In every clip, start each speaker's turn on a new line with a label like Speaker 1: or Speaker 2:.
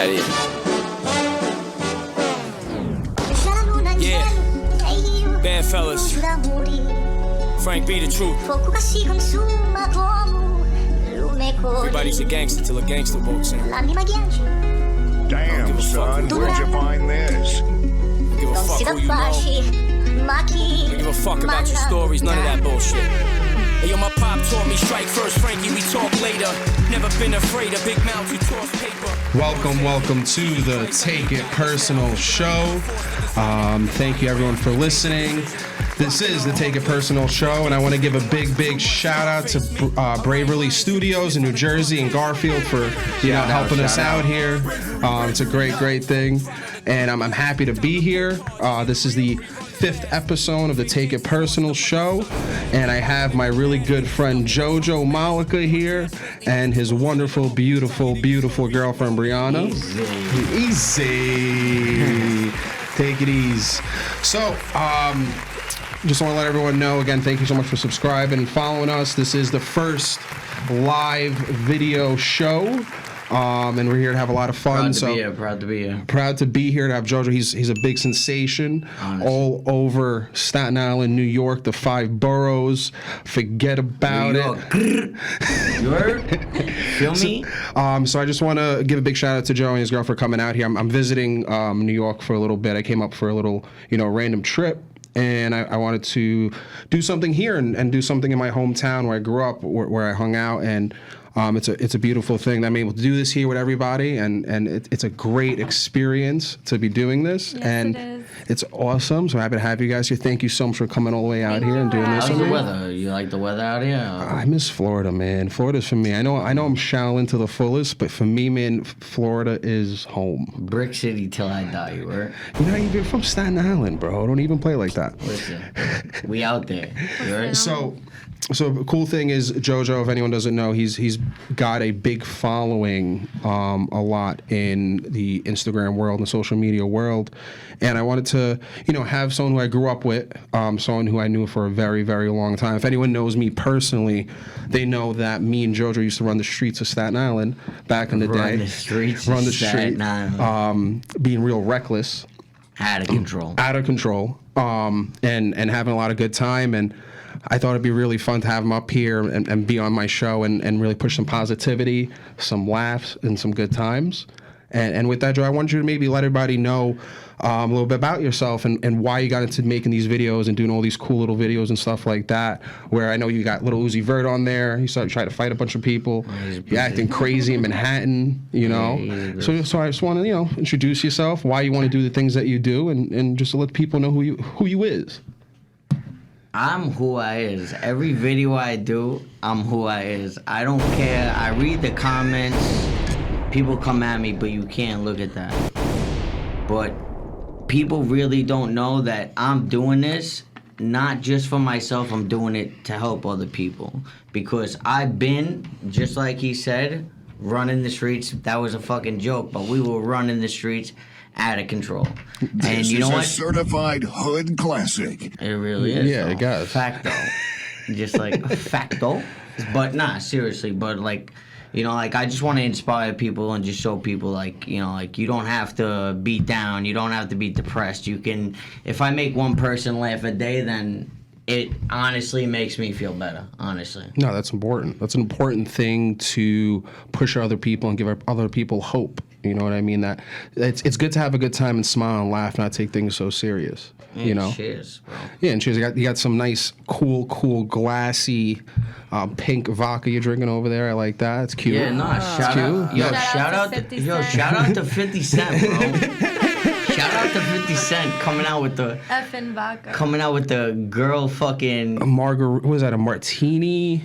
Speaker 1: Ready? Yeah. BadFellas. Frank B the truth. Everybody's a gangster till a gangster walks in.
Speaker 2: Damn, son, where'd you find this?
Speaker 1: Give a fuck who you know. Don't give a fuck about your stories, none of that bullshit. Hey, yo, my pop taught me strike first, Frankie, we talk later. Never been afraid of big mouths, we toss paper.
Speaker 3: Welcome to the Take It Personal show. Thank you everyone for listening. This is the Take It Personal show, and I want to give a big shout out to Braverly Studios in New Jersey and Garfield for helping us out here. It's a great thing, and I'm happy to be here. This is the 5th episode of the Take It Personal show, and I have my really good friend Joe Mollica here and his wonderful, beautiful girlfriend Breanna. Easy. Take it easy. So, just want to let everyone know again, thank you so much for subscribing and following us. This is the first live video show. And we're here to have a lot of fun.
Speaker 4: Proud to be here.
Speaker 3: Proud to be here to have Jojo. He's a big sensation. Honestly. All over Staten Island, New York, the 5 boroughs. Forget about it.
Speaker 4: You heard? Feel me?
Speaker 3: So I just want to give a big shout out to Joe and his girl for coming out here. I'm visiting New York for a little bit. I came up for a little, random trip. And I wanted to do something here and do something in my hometown where I grew up, where I hung out, and it's a beautiful thing that I'm able to do this here with everybody, and it's a great experience to be doing this,
Speaker 5: yes,
Speaker 3: and
Speaker 5: it is.
Speaker 3: It's awesome. So happy to have you guys here. Thank you so much for coming all the way out here and doing this.
Speaker 4: How's the weather? You like the weather out here?
Speaker 3: I miss Florida, man. Florida's for me. I know I'm Shaolin to the fullest, but for me, man, Florida is home.
Speaker 4: Brick City till I die, you heard?
Speaker 3: You're not even from Staten Island, bro. Don't even play like that.
Speaker 4: Listen, we out there. You heard?
Speaker 3: So the cool thing is, Jojo, if anyone doesn't know, he's got a big following a lot in the Instagram world and the social media world. And I wanted to, have someone who I grew up with, someone who I knew for a very, very long time. If anyone knows me personally, they know that me and Jojo used to run the streets of Staten Island back in the day.
Speaker 4: Run the streets of Staten Island.
Speaker 3: Being real reckless.
Speaker 4: Out of control.
Speaker 3: And having a lot of good time. And I thought it'd be really fun to have him up here and be on my show and really push some positivity, some laughs, and some good times. And with that, Joe, I want you to maybe let everybody know a little bit about yourself and why you got into making these videos and doing all these cool little videos and stuff like that, where I know you got Little Uzi Vert on there. He started trying to fight a bunch of people. You're acting crazy in Manhattan, So I just want to, introduce yourself, why you want to do the things that you do, and just to let people know who you is.
Speaker 4: I'm who I is. Every video I do, I'm who I is. I don't care. I read the comments. People come at me, but you can't look at that. But people really don't know that I'm doing this not just for myself. I'm doing it to help other people. Because I've been, just like he said, running the streets. That was a fucking joke, but we were running the streets out of control. And
Speaker 2: this
Speaker 4: you know
Speaker 2: is
Speaker 4: what?
Speaker 2: A certified hood classic.
Speaker 4: It really is.
Speaker 3: Yeah, it does.
Speaker 4: Facto. Just like facto. But nah, seriously. But like, I just want to inspire people and just show people you don't have to be down. You don't have to be depressed. You can, if I make one person laugh a day, then it honestly makes me feel better, honestly.
Speaker 3: No, that's important. That's an important thing to push other people and give other people hope. You know what I mean? That it's good to have a good time and smile and laugh, not take things so serious.
Speaker 4: Cheers, bro.
Speaker 3: Yeah, and cheers. You got some nice, cool, glassy, pink vodka you're drinking over there. I like that. It's cute.
Speaker 4: Yeah, shout out. Yo, shout out to 50 Cent, bro. Shout out to 50 Cent coming out with the
Speaker 5: effing vodka.
Speaker 4: Coming out with the girl fucking
Speaker 3: what was that? A martini?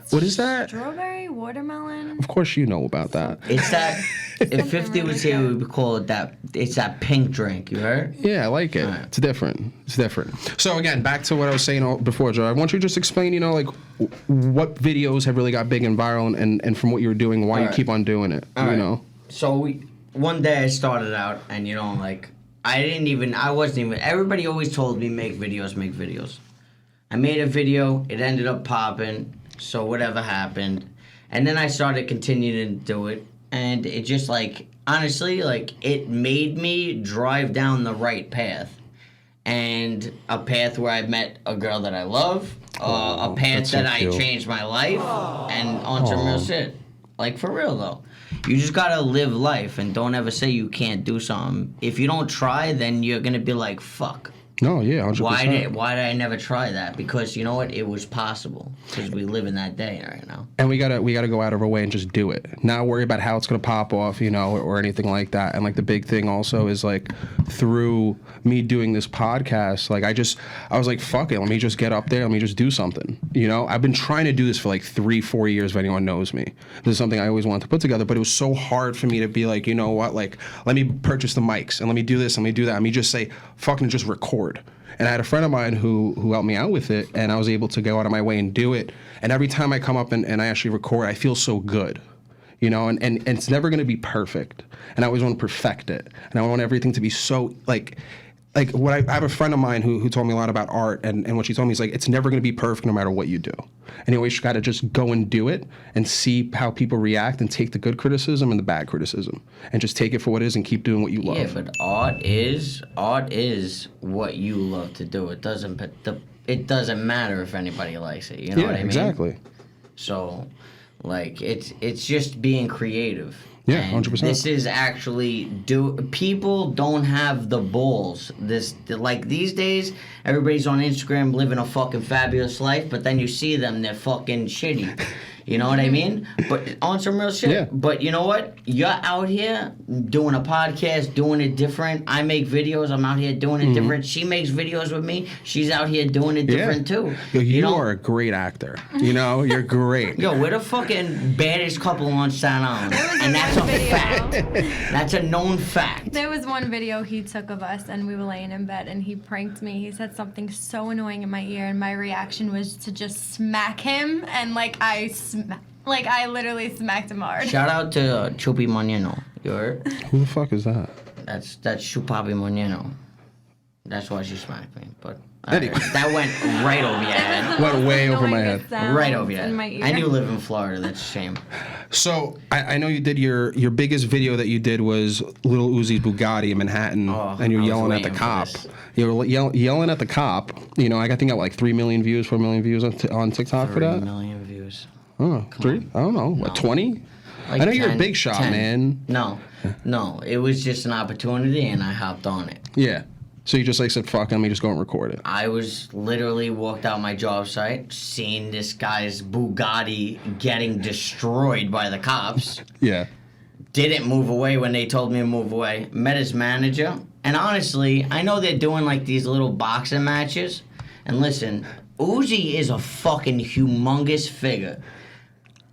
Speaker 3: What is that?
Speaker 5: Strawberry watermelon.
Speaker 3: Of course you know about that.
Speaker 4: It's that. If 50 was here, we would call it that. It's that pink drink. You heard?
Speaker 3: Yeah, I like it. Right. It's different. So again, back to what I was saying before, Joe. I want you to just explain, what videos have really got big and viral, and from what you were doing, why you keep on doing it.
Speaker 4: So one day I started out, and I wasn't even. Everybody always told me make videos. I made a video. It ended up popping. So whatever happened, and then I started continuing to do it. and it just like honestly like it made me drive down the right path, and a path where I met a girl that I love, a path that I changed my life, and on some real shit. Like for real though. You just gotta live life and don't ever say you can't do something. If you don't try, then you're gonna be like, fuck.
Speaker 3: No, yeah, 100%.
Speaker 4: Why did I never try that? Because you know what? It was possible. Because we live in that day right now.
Speaker 3: And we gotta go out of our way and just do it. Not worry about how it's gonna pop off, you know, or anything like that. And like the big thing also is like through me doing this podcast, like I was like, fuck it, let me just get up there, let me just do something. You know, I've been trying to do this for like 3-4 years if anyone knows me. This is something I always wanted to put together, but it was so hard for me to be like, you know what, like let me purchase the mics and let me do this, let me do that. Let me just say fucking just record. And I had a friend of mine who helped me out with it, and I was able to go out of my way and do it. And every time I come up and I actually record, I feel so good, you know, and it's never going to be perfect. And I always want to perfect it. And I want everything to be so, like what I have a friend of mine who told me a lot about art, and what she told me is like, it's never going to be perfect no matter what you do. And you always got to just go and do it and see how people react and take the good criticism and the bad criticism and just take it for what it is and keep doing what you love.
Speaker 4: Yeah, but art is what you love to do. It doesn't matter if anybody likes it. You know what I mean?
Speaker 3: Exactly.
Speaker 4: So, like, it's just being creative.
Speaker 3: Yeah,
Speaker 4: and
Speaker 3: 100%.
Speaker 4: This is actually people don't have the balls. Like these days, everybody's on Instagram living a fucking fabulous life, but then you see them, they're fucking shitty. You know what I mean? But on some real shit.
Speaker 3: Yeah.
Speaker 4: But you know what? You're out here doing a podcast, doing it different. I make videos. I'm out here doing it different. She makes videos with me. She's out here doing it different too.
Speaker 3: Yo, you
Speaker 4: know?
Speaker 3: are a great actor. You know, you're great.
Speaker 4: Yo, we're the fucking baddest couple on Staten Island. And that's a fact. That's a known fact.
Speaker 5: There was one video he took of us, and we were laying in bed, and he pranked me. He said something so annoying in my ear, and my reaction was to just smack him, and I literally smacked him hard.
Speaker 4: Shout out to Chupi Monino. You heard?
Speaker 3: Who the fuck is that?
Speaker 4: That's Chupapi Monino. That's why she smacked me. But
Speaker 3: Anyway.
Speaker 4: that went right over your head.
Speaker 3: Went way over my head.
Speaker 4: Right over your head. And you live in Florida. That's a shame.
Speaker 3: So I know you did your biggest video that you did was Lil Uzi's Bugatti in Manhattan, and you're yelling at the cop. You were yelling at the cop. You know, I think I got like 3 million views, 4 million views on TikTok for that.
Speaker 4: 3 million views.
Speaker 3: Oh, 3? I don't know. What, 20?
Speaker 4: Like
Speaker 3: I know you're a
Speaker 4: 10,
Speaker 3: big shot,
Speaker 4: 10.
Speaker 3: man.
Speaker 4: No. It was just an opportunity, and I hopped on it.
Speaker 3: Yeah. So you just like said, fuck, let me just go and record it.
Speaker 4: I was literally walked out my job site, seeing this guy's Bugatti getting destroyed by the cops.
Speaker 3: Yeah.
Speaker 4: Didn't move away when they told me to move away. Met his manager. And honestly, I know they're doing like these little boxing matches. And listen, Uzi is a fucking humongous figure.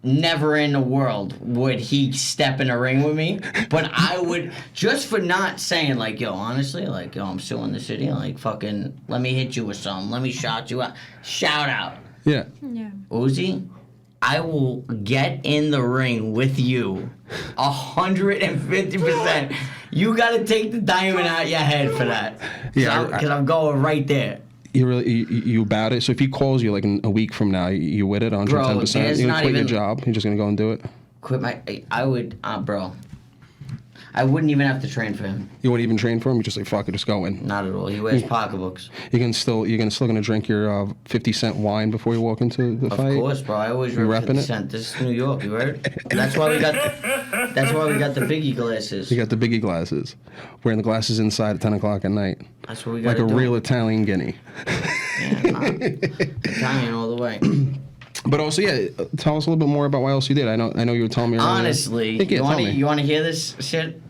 Speaker 4: Never in the world would he step in a ring with me. But I would, just for not saying like, yo, honestly, like, yo, I'm suing the city. Like, fucking, let me hit you with something. Let me shout you out. Shout out.
Speaker 3: Yeah.
Speaker 5: Yeah.
Speaker 4: Uzi, I will get in the ring with you 150%. You gotta take the diamond out your head for that.
Speaker 3: Yeah,
Speaker 4: Because I'm going right there.
Speaker 3: You about it? So if he calls you like in a week from now, you with it 110%? You gonna quit your job? You're just gonna go and do it?
Speaker 4: I would, bro. I wouldn't even have to train for him.
Speaker 3: You wouldn't even train for him? You just like, fuck it, just go in.
Speaker 4: Not at all. He wears pocketbooks.
Speaker 3: You're still gonna drink your 50-cent wine before you walk into the fight?
Speaker 4: Of course, bro. I always
Speaker 3: You
Speaker 4: rep
Speaker 3: repping
Speaker 4: 50
Speaker 3: it?
Speaker 4: cent. This is New York, you heard? That's why we got the Biggie glasses.
Speaker 3: You got the Biggie glasses. Wearing the glasses inside at 10 o'clock at night.
Speaker 4: That's what we got
Speaker 3: Like a real Italian guinea.
Speaker 4: Yeah, Italian all the way.
Speaker 3: But also, yeah, tell us a little bit more about what else you did. I know you were telling me earlier.
Speaker 4: Honestly, you want to hear this shit?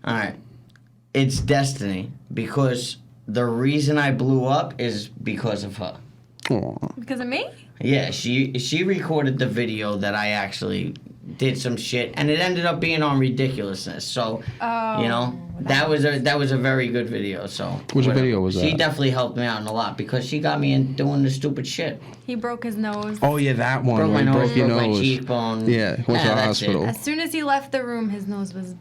Speaker 4: All right. It's destiny, because the reason I blew up is because of her.
Speaker 3: Aww.
Speaker 5: Because of me?
Speaker 4: Yeah, she recorded the video that I actually did some shit, and it ended up being on Ridiculousness. So, you know, that was a very good video. So,
Speaker 3: which video was that?
Speaker 4: She definitely helped me out a lot because she got me in doing the stupid shit.
Speaker 5: He broke his nose.
Speaker 3: Oh yeah, that one.
Speaker 4: Broke my nose,
Speaker 3: broke your
Speaker 4: broke
Speaker 3: nose.
Speaker 4: my cheekbone.
Speaker 3: Yeah, went to the hospital.
Speaker 5: As soon as he left the room, his nose was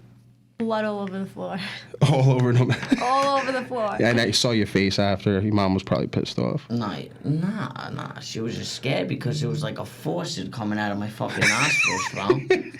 Speaker 5: blood all over the floor.
Speaker 3: All over them.
Speaker 5: All over the floor.
Speaker 3: Yeah, and I saw your face after. Your mom was probably pissed off.
Speaker 4: Nah. She was just scared because it was like a faucet coming out of my fucking nostrils, bro.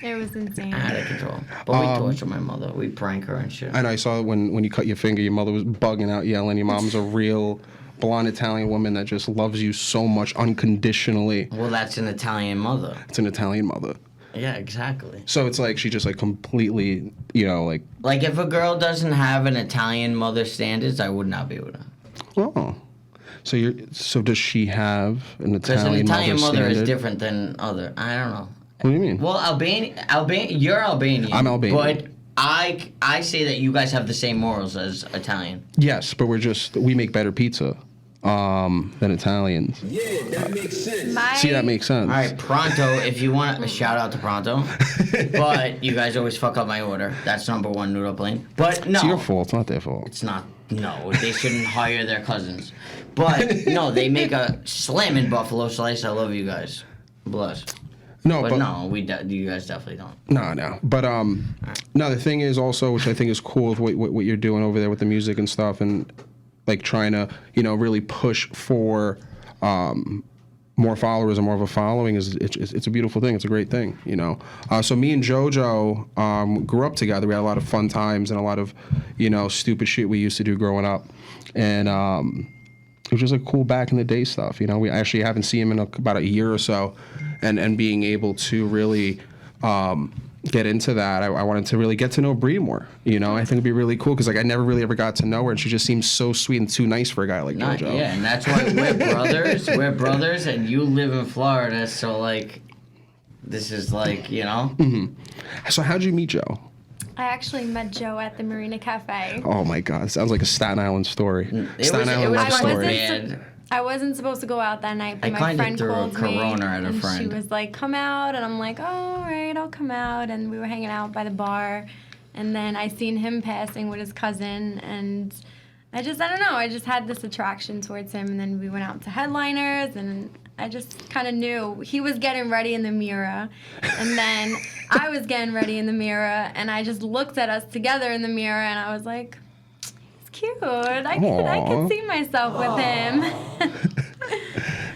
Speaker 5: It was insane.
Speaker 4: Out of control. But we torture my mother. We prank her and shit.
Speaker 3: And I saw when you cut your finger, your mother was bugging out, yelling. Your mom's a real blonde Italian woman that just loves you so much unconditionally.
Speaker 4: Well, that's an Italian mother.
Speaker 3: It's an Italian mother.
Speaker 4: Yeah, exactly.
Speaker 3: So it's like she just like completely, like...
Speaker 4: Like if a girl doesn't have an Italian mother standards, I would not be with her.
Speaker 3: Oh. So does she have an Italian mother
Speaker 4: Because an Italian mother
Speaker 3: standard?
Speaker 4: is different than other. I don't know.
Speaker 3: What do you mean?
Speaker 4: Well, you're Albanian.
Speaker 3: I'm Albanian.
Speaker 4: But I say that you guys have the same morals as Italian.
Speaker 3: Yes, but we make better pizza than Italians.
Speaker 6: Yeah, that makes sense.
Speaker 3: See, that makes sense.
Speaker 4: All right, Pronto, if you want a shout out to Pronto. But you guys always fuck up my order. That's number one noodle plane. But no.
Speaker 3: It's your fault. It's not their fault.
Speaker 4: It's not. No, they shouldn't hire their cousins. But no, they make a slamming buffalo slice. I love you guys. Bless.
Speaker 3: No,
Speaker 4: But
Speaker 3: but
Speaker 4: no, you guys definitely don't.
Speaker 3: No. But no, the thing is also, which I think is cool with what you're doing over there with the music and stuff, and like trying to really push for more followers and more of a following it's a beautiful thing. It's a great thing, So me and JoJo grew up together. We had a lot of fun times and a lot of stupid shit we used to do growing up, and it was just like cool back in the day stuff. We actually haven't seen him in about a year or so, and being able to really get into that, I wanted to really get to know Bree more. I think it'd be really cool because I never really ever got to know her, and she just seems so sweet and too nice for a guy like JoJo.
Speaker 4: Yeah, and that's why we're brothers. We're brothers, and you live in Florida, so this is
Speaker 3: Mm-hmm. So how'd you meet Joe?
Speaker 5: I actually met Joe at the Marina Cafe.
Speaker 3: Oh my God, it sounds like a Staten Island story.
Speaker 4: It was
Speaker 3: love story.
Speaker 4: bad.
Speaker 5: I wasn't supposed to go out that night, but
Speaker 4: I
Speaker 5: my
Speaker 4: kinda
Speaker 5: friend
Speaker 4: threw a
Speaker 5: called me,
Speaker 4: Corona at a
Speaker 5: and
Speaker 4: friend.
Speaker 5: she was like, "Come out," and I'm like, "Oh, all right, I'll come out." And we were hanging out by the bar, and then I seen him passing with his cousin, and I don't know, I just had this attraction towards him, and then we went out to Headliners, and I just kind of knew he was getting ready in the mirror, and then I was getting ready in the mirror, and I just looked at us together in the mirror, and I was like, cute. I can see myself with him.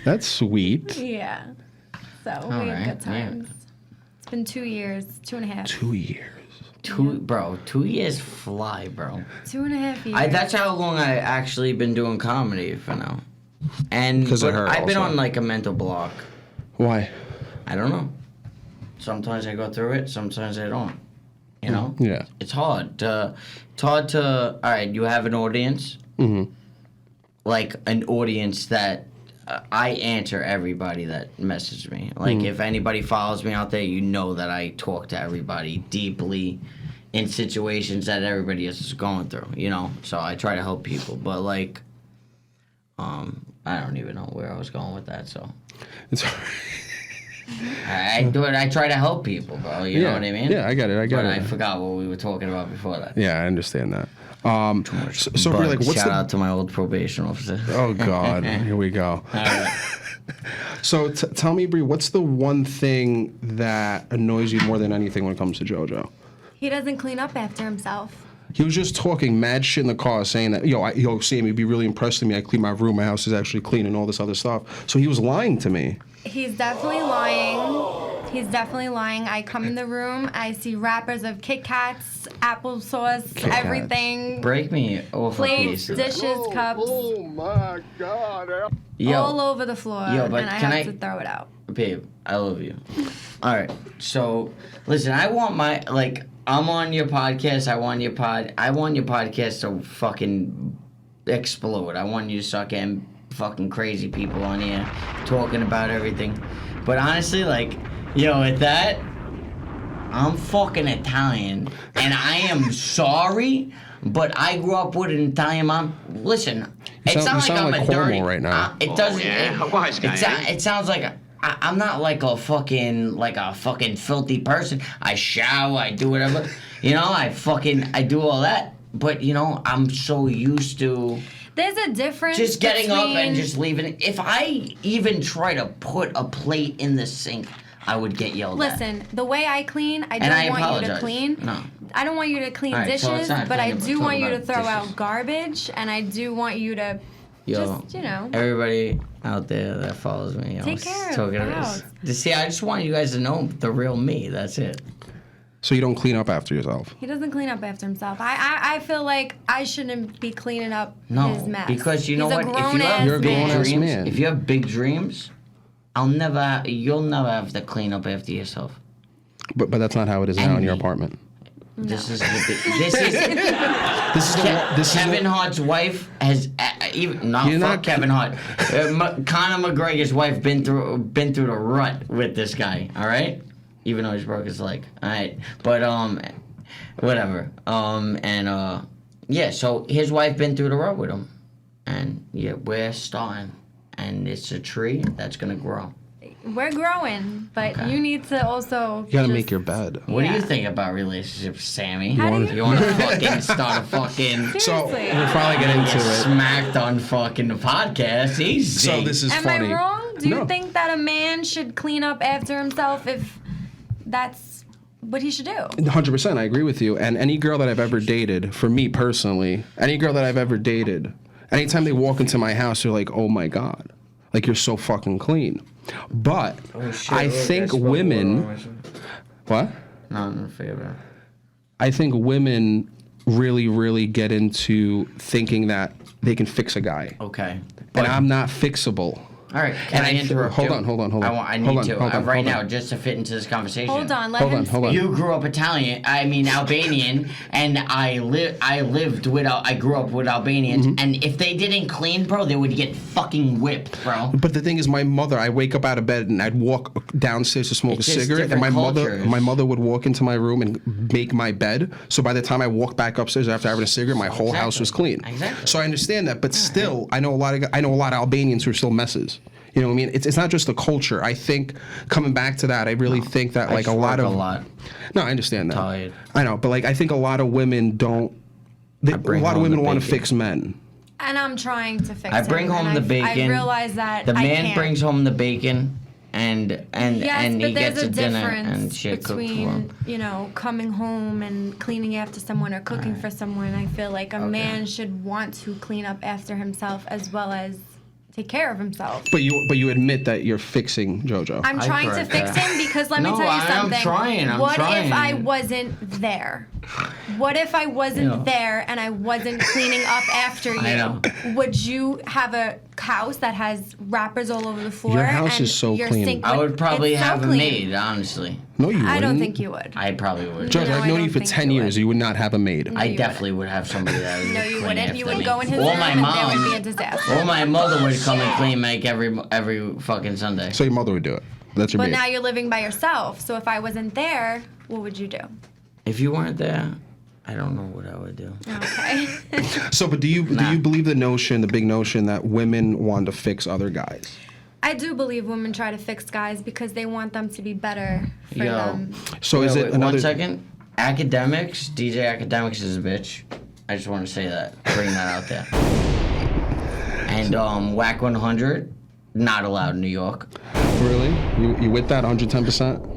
Speaker 3: That's sweet.
Speaker 5: Yeah. So we had good times. It's been 2 years, 2.5.
Speaker 3: 2 years.
Speaker 4: 2 years fly, bro.
Speaker 5: 2.5 years.
Speaker 4: That's how long I actually been doing comedy for now. And
Speaker 3: 'Cause of her
Speaker 4: I've been
Speaker 3: also.
Speaker 4: on like a mental block.
Speaker 3: Why?
Speaker 4: I don't know. Sometimes I go through it, sometimes I don't.
Speaker 3: Yeah.
Speaker 4: It's hard to. All right, you have an audience.
Speaker 3: Mm-hmm.
Speaker 4: Like an audience that I answer everybody that messages me. Like if anybody follows me out there, that I talk to everybody deeply in situations that everybody is going through. So I try to help people, but I don't even know where I was going with that. So
Speaker 3: It's
Speaker 4: I do it. I try to help people, bro. You know what I mean?
Speaker 3: Yeah, I get it.
Speaker 4: But I forgot what we were talking about before that.
Speaker 3: Yeah, I understand that. So
Speaker 4: But
Speaker 3: Bree, what's
Speaker 4: shout out to my old probation officer.
Speaker 3: Oh God, here we go.
Speaker 4: All right.
Speaker 3: So tell me, Bree, what's the one thing that annoys you more than anything when it comes to JoJo?
Speaker 5: He doesn't clean up after himself.
Speaker 3: He was just talking mad shit in the car, saying that, Sam, you'd be really impressed with me. I clean my room, my house is actually clean, and all this other stuff. So he was lying to me.
Speaker 5: He's definitely lying. I come in the room, I see wrappers of Kit Kats, applesauce,
Speaker 3: Kit Kats.
Speaker 5: everything.
Speaker 4: Break me off
Speaker 5: Plates,
Speaker 4: a piece.
Speaker 5: dishes, cups,
Speaker 2: my God.
Speaker 5: all over the floor,
Speaker 4: but
Speaker 5: and I
Speaker 4: can
Speaker 5: have to throw it out.
Speaker 4: Babe, I love you. All right. So, listen, I want I'm on your podcast. I want your podcast to fucking explode. I want you to start getting fucking crazy people on here talking about everything. But honestly, with that, I'm fucking Italian, and I am sorry, but I grew up with an Italian mom. Listen, it's not like I'm a dirty
Speaker 3: right now.
Speaker 4: It doesn't. A wise guy. It sounds like I'm not like a fucking filthy person. I shower, I do whatever. I do all that. But I'm so used to
Speaker 5: There's a difference
Speaker 4: just getting up and
Speaker 5: between-
Speaker 4: just leaving. If I even try to put a plate in the sink, I would get yelled at.
Speaker 5: Listen, the way I clean, I
Speaker 4: And I
Speaker 5: don't want you to
Speaker 4: apologize.
Speaker 5: clean.
Speaker 4: No.
Speaker 5: I don't want you to clean
Speaker 4: Alright, so
Speaker 5: dishes,
Speaker 4: it's not
Speaker 5: but I
Speaker 4: cleaning,
Speaker 5: do
Speaker 4: we're
Speaker 5: want you to
Speaker 4: talking
Speaker 5: throw
Speaker 4: about
Speaker 5: out garbage, and I do want you to just,
Speaker 4: Everybody out there that follows me,
Speaker 5: Take care of
Speaker 4: talking
Speaker 5: the
Speaker 4: about
Speaker 5: house.
Speaker 4: this. See, I just want you guys to know the real me. That's it.
Speaker 3: So you don't clean up after yourself?
Speaker 5: He doesn't clean up after himself. I feel like I shouldn't be cleaning up
Speaker 4: No,
Speaker 5: his mess.
Speaker 4: because you know
Speaker 5: He's
Speaker 4: what?
Speaker 5: A
Speaker 4: If you
Speaker 5: grown-ass
Speaker 4: have
Speaker 3: You're a
Speaker 4: big
Speaker 3: grown-ass
Speaker 4: dreams,
Speaker 3: man.
Speaker 4: if you have big dreams, you'll never have to clean up after yourself.
Speaker 3: But that's not how it is now in your apartment.
Speaker 4: This is Kevin Hart's wife has Kevin Hart. Conor McGregor's wife been through the rut with this guy. All right, even though he's broke his leg. All right, but whatever. So his wife been through the rut with him, and yeah, we're starting, and it's a tree that's gonna grow.
Speaker 5: We're growing, but
Speaker 4: Okay.
Speaker 5: you need to also.
Speaker 3: You gotta make your bed.
Speaker 4: What do
Speaker 5: Yeah.
Speaker 4: you think about relationships, Sammy?
Speaker 5: How do
Speaker 4: You want to fucking start a fucking
Speaker 3: So
Speaker 5: Seriously.
Speaker 3: we'll probably get into it.
Speaker 4: smacked on fucking the podcast? Easy.
Speaker 3: So this is
Speaker 5: Am
Speaker 3: funny.
Speaker 5: I wrong? Do you
Speaker 3: No.
Speaker 5: think that a man should clean up after himself if that's what he should do?
Speaker 3: 100%, I agree with you. And any girl that I've ever dated, for me personally, anytime they walk into my house, they're like, "Oh my god, like you're so fucking clean." But I think women, what?
Speaker 4: No, no, forget about it.
Speaker 3: I think women really, really get into thinking that they can fix a guy,
Speaker 4: Okay.
Speaker 3: and I'm not fixable.
Speaker 4: All right. Can I interrupt
Speaker 3: hold
Speaker 4: you?
Speaker 3: on.
Speaker 4: I need to right now just to fit into this conversation.
Speaker 5: Hold on, let
Speaker 3: Hold
Speaker 5: him
Speaker 3: on, hold on.
Speaker 5: speak.
Speaker 4: You grew up Albanian, and I grew up with Albanians,
Speaker 3: Mm-hmm.
Speaker 4: and if they didn't clean, bro, they would get fucking whipped, bro.
Speaker 3: But the thing is, my mother, I wake up out of bed and I'd walk downstairs to smoke
Speaker 4: It's
Speaker 3: a
Speaker 4: just
Speaker 3: cigarette, and
Speaker 4: different
Speaker 3: my
Speaker 4: cultures.
Speaker 3: mother would walk into my room and make my bed. So by the time I walked back upstairs after having a cigarette, my whole house was clean.
Speaker 4: Exactly.
Speaker 3: So I understand that, but still, I know a lot of Albanians who are still messes. You know what I mean? It's not just the culture. I think coming back to that, I really think that like
Speaker 4: I
Speaker 3: a lot
Speaker 4: work
Speaker 3: of
Speaker 4: a lot.
Speaker 3: No, I understand that.
Speaker 4: Tired.
Speaker 3: I know, but like I think a lot of women don't. A
Speaker 4: bring
Speaker 3: lot of
Speaker 4: home the
Speaker 3: women want to
Speaker 4: bacon.
Speaker 3: fix men.
Speaker 5: And I'm trying to fix
Speaker 4: I bring
Speaker 5: him,
Speaker 4: home
Speaker 5: and
Speaker 4: the bacon.
Speaker 5: I realize that
Speaker 4: the
Speaker 5: I
Speaker 4: man
Speaker 5: can't.
Speaker 4: brings home the bacon, and
Speaker 5: Yes,
Speaker 4: he
Speaker 5: but
Speaker 4: gets
Speaker 5: there's
Speaker 4: a
Speaker 5: a
Speaker 4: dinner
Speaker 5: difference
Speaker 4: and shit cooked for him.
Speaker 5: between, coming home and cleaning after someone or cooking for someone. I feel like a man should want to clean up after himself as well as take care of himself.
Speaker 3: But you admit that you're fixing JoJo.
Speaker 5: I'm
Speaker 4: I
Speaker 5: trying to
Speaker 4: correct
Speaker 5: fix
Speaker 4: that.
Speaker 5: him because let me
Speaker 4: No,
Speaker 5: tell you
Speaker 4: I'm
Speaker 5: something.
Speaker 4: trying, I'm
Speaker 5: what
Speaker 4: trying.
Speaker 5: if I wasn't there? What if I wasn't there and I wasn't cleaning up after you?
Speaker 4: I know.
Speaker 5: Would you have a house that has wrappers all over the floor?
Speaker 3: Your house
Speaker 5: and
Speaker 3: is so
Speaker 5: your
Speaker 3: clean.
Speaker 5: sink
Speaker 4: I would probably
Speaker 5: it's so
Speaker 4: have a
Speaker 5: clean.
Speaker 4: maid, honestly.
Speaker 3: No, you wouldn't.
Speaker 5: I don't think you would.
Speaker 4: I probably would.
Speaker 3: Judge,
Speaker 5: No,
Speaker 3: I've
Speaker 5: I
Speaker 3: known
Speaker 5: don't
Speaker 3: you for
Speaker 5: think
Speaker 3: 10
Speaker 5: you
Speaker 3: years.
Speaker 5: would.
Speaker 3: You would not have a maid.
Speaker 5: No,
Speaker 4: I
Speaker 5: you
Speaker 4: definitely would have somebody that would
Speaker 5: No, you
Speaker 4: clean
Speaker 5: wouldn't.
Speaker 4: after
Speaker 5: You would
Speaker 4: me.
Speaker 5: go in his
Speaker 4: Or
Speaker 5: room
Speaker 4: my
Speaker 5: and
Speaker 4: mom.
Speaker 5: there would be a disaster.
Speaker 4: Or my mother would come and clean like every fucking Sunday.
Speaker 3: So your mother would do it. That's your
Speaker 5: But
Speaker 3: maid.
Speaker 5: now you're living by yourself. So if I wasn't there, what would you do?
Speaker 4: If you weren't there, I don't know what I would do.
Speaker 5: Okay.
Speaker 3: So, but do you believe the big notion that women want to fix other guys?
Speaker 5: I do believe women try to fix guys because they want them to be better for
Speaker 4: Yo.
Speaker 5: them.
Speaker 3: So is
Speaker 4: Wait,
Speaker 3: it another?
Speaker 4: 1 second? Academics, DJ Academics is a bitch. I just want to say that. Bring that out there. And Whack 100, not allowed in New York.
Speaker 3: Really? You with that 110%?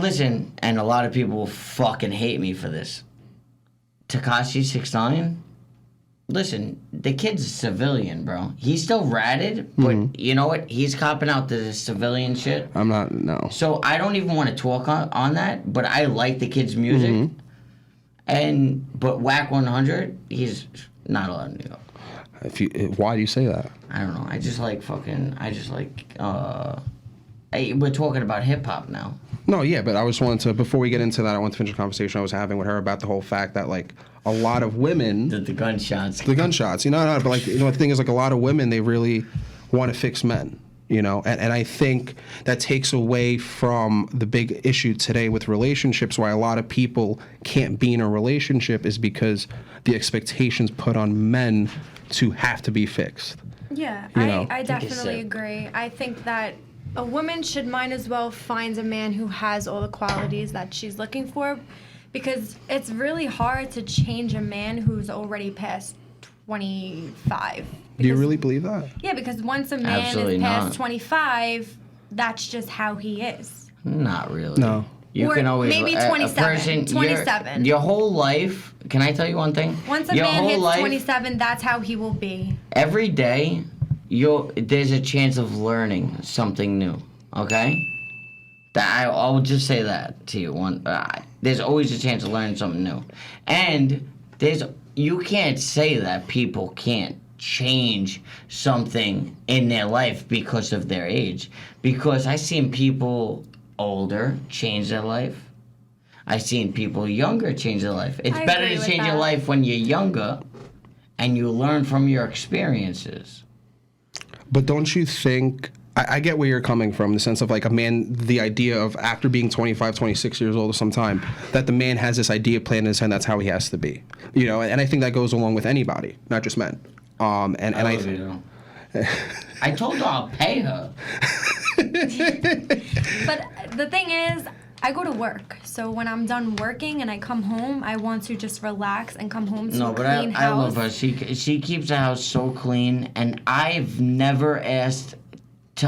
Speaker 4: Listen, and a lot of people will fucking hate me for this. Tekashi 6ix9ine, listen, the kid's a civilian, bro. He's still ratted, but you know what? He's copping out the civilian shit.
Speaker 3: I'm not. No.
Speaker 4: So I don't even want to talk on that, but I like the kid's music. But Whack 100, he's not allowed in New York.
Speaker 3: Why do you say that?
Speaker 4: I don't know. We're talking about hip hop now.
Speaker 3: No, yeah, but I just wanted to, before we get into that, I want to finish a conversation I was having with her about the whole fact that, like, a lot of women,
Speaker 4: The gunshots.
Speaker 3: the gunshots, but like, the thing is, like, a lot of women, they really want to fix men, and I think that takes away from the big issue today with relationships, why a lot of people can't be in a relationship is because the expectations put on men to have to be fixed.
Speaker 5: Yeah,
Speaker 3: You know.
Speaker 5: I
Speaker 4: Take a
Speaker 5: definitely
Speaker 4: sip.
Speaker 5: agree. I think that a woman should might as well find a man who has all the qualities that she's looking for, because it's really hard to change a man who's already past 25.
Speaker 3: Do you
Speaker 5: Because-
Speaker 3: really believe that?
Speaker 5: Yeah, because once a man
Speaker 4: Absolutely
Speaker 5: is past
Speaker 4: not.
Speaker 5: 25, that's just how he is.
Speaker 4: Not really.
Speaker 3: No.
Speaker 4: You
Speaker 5: Or
Speaker 4: can always
Speaker 5: maybe
Speaker 4: a
Speaker 5: 27,
Speaker 4: person,
Speaker 5: 27.
Speaker 4: Your whole life. Can I tell you one thing?
Speaker 5: Once a
Speaker 4: your
Speaker 5: man
Speaker 4: whole
Speaker 5: hits
Speaker 4: life,
Speaker 5: 27, that's how he will be.
Speaker 4: every day, there's a chance of learning something new. Okay. I will just say that to you. There's always a chance of learning something new, and you can't say that people can't change something in their life because of their age. Because I've seen people older change their life. I've seen people younger change their life. It's
Speaker 5: I
Speaker 4: better
Speaker 5: agree
Speaker 4: to
Speaker 5: with
Speaker 4: change your
Speaker 5: that.
Speaker 4: life when you're younger and you learn from your experiences.
Speaker 3: But don't you think, I get where you're coming from, in the sense of like a man, the idea of after being 25, 26 years old or some time, that the man has this idea planned in his head, that's how he has to be. You know, and I think that goes along with anybody, not just men. I
Speaker 4: told her I'll pay her.
Speaker 5: But the thing is, I go to work. So when I'm done working and I come home, I want to just relax and come home to a clean house.
Speaker 4: I love her. She keeps the house so clean, and I've never asked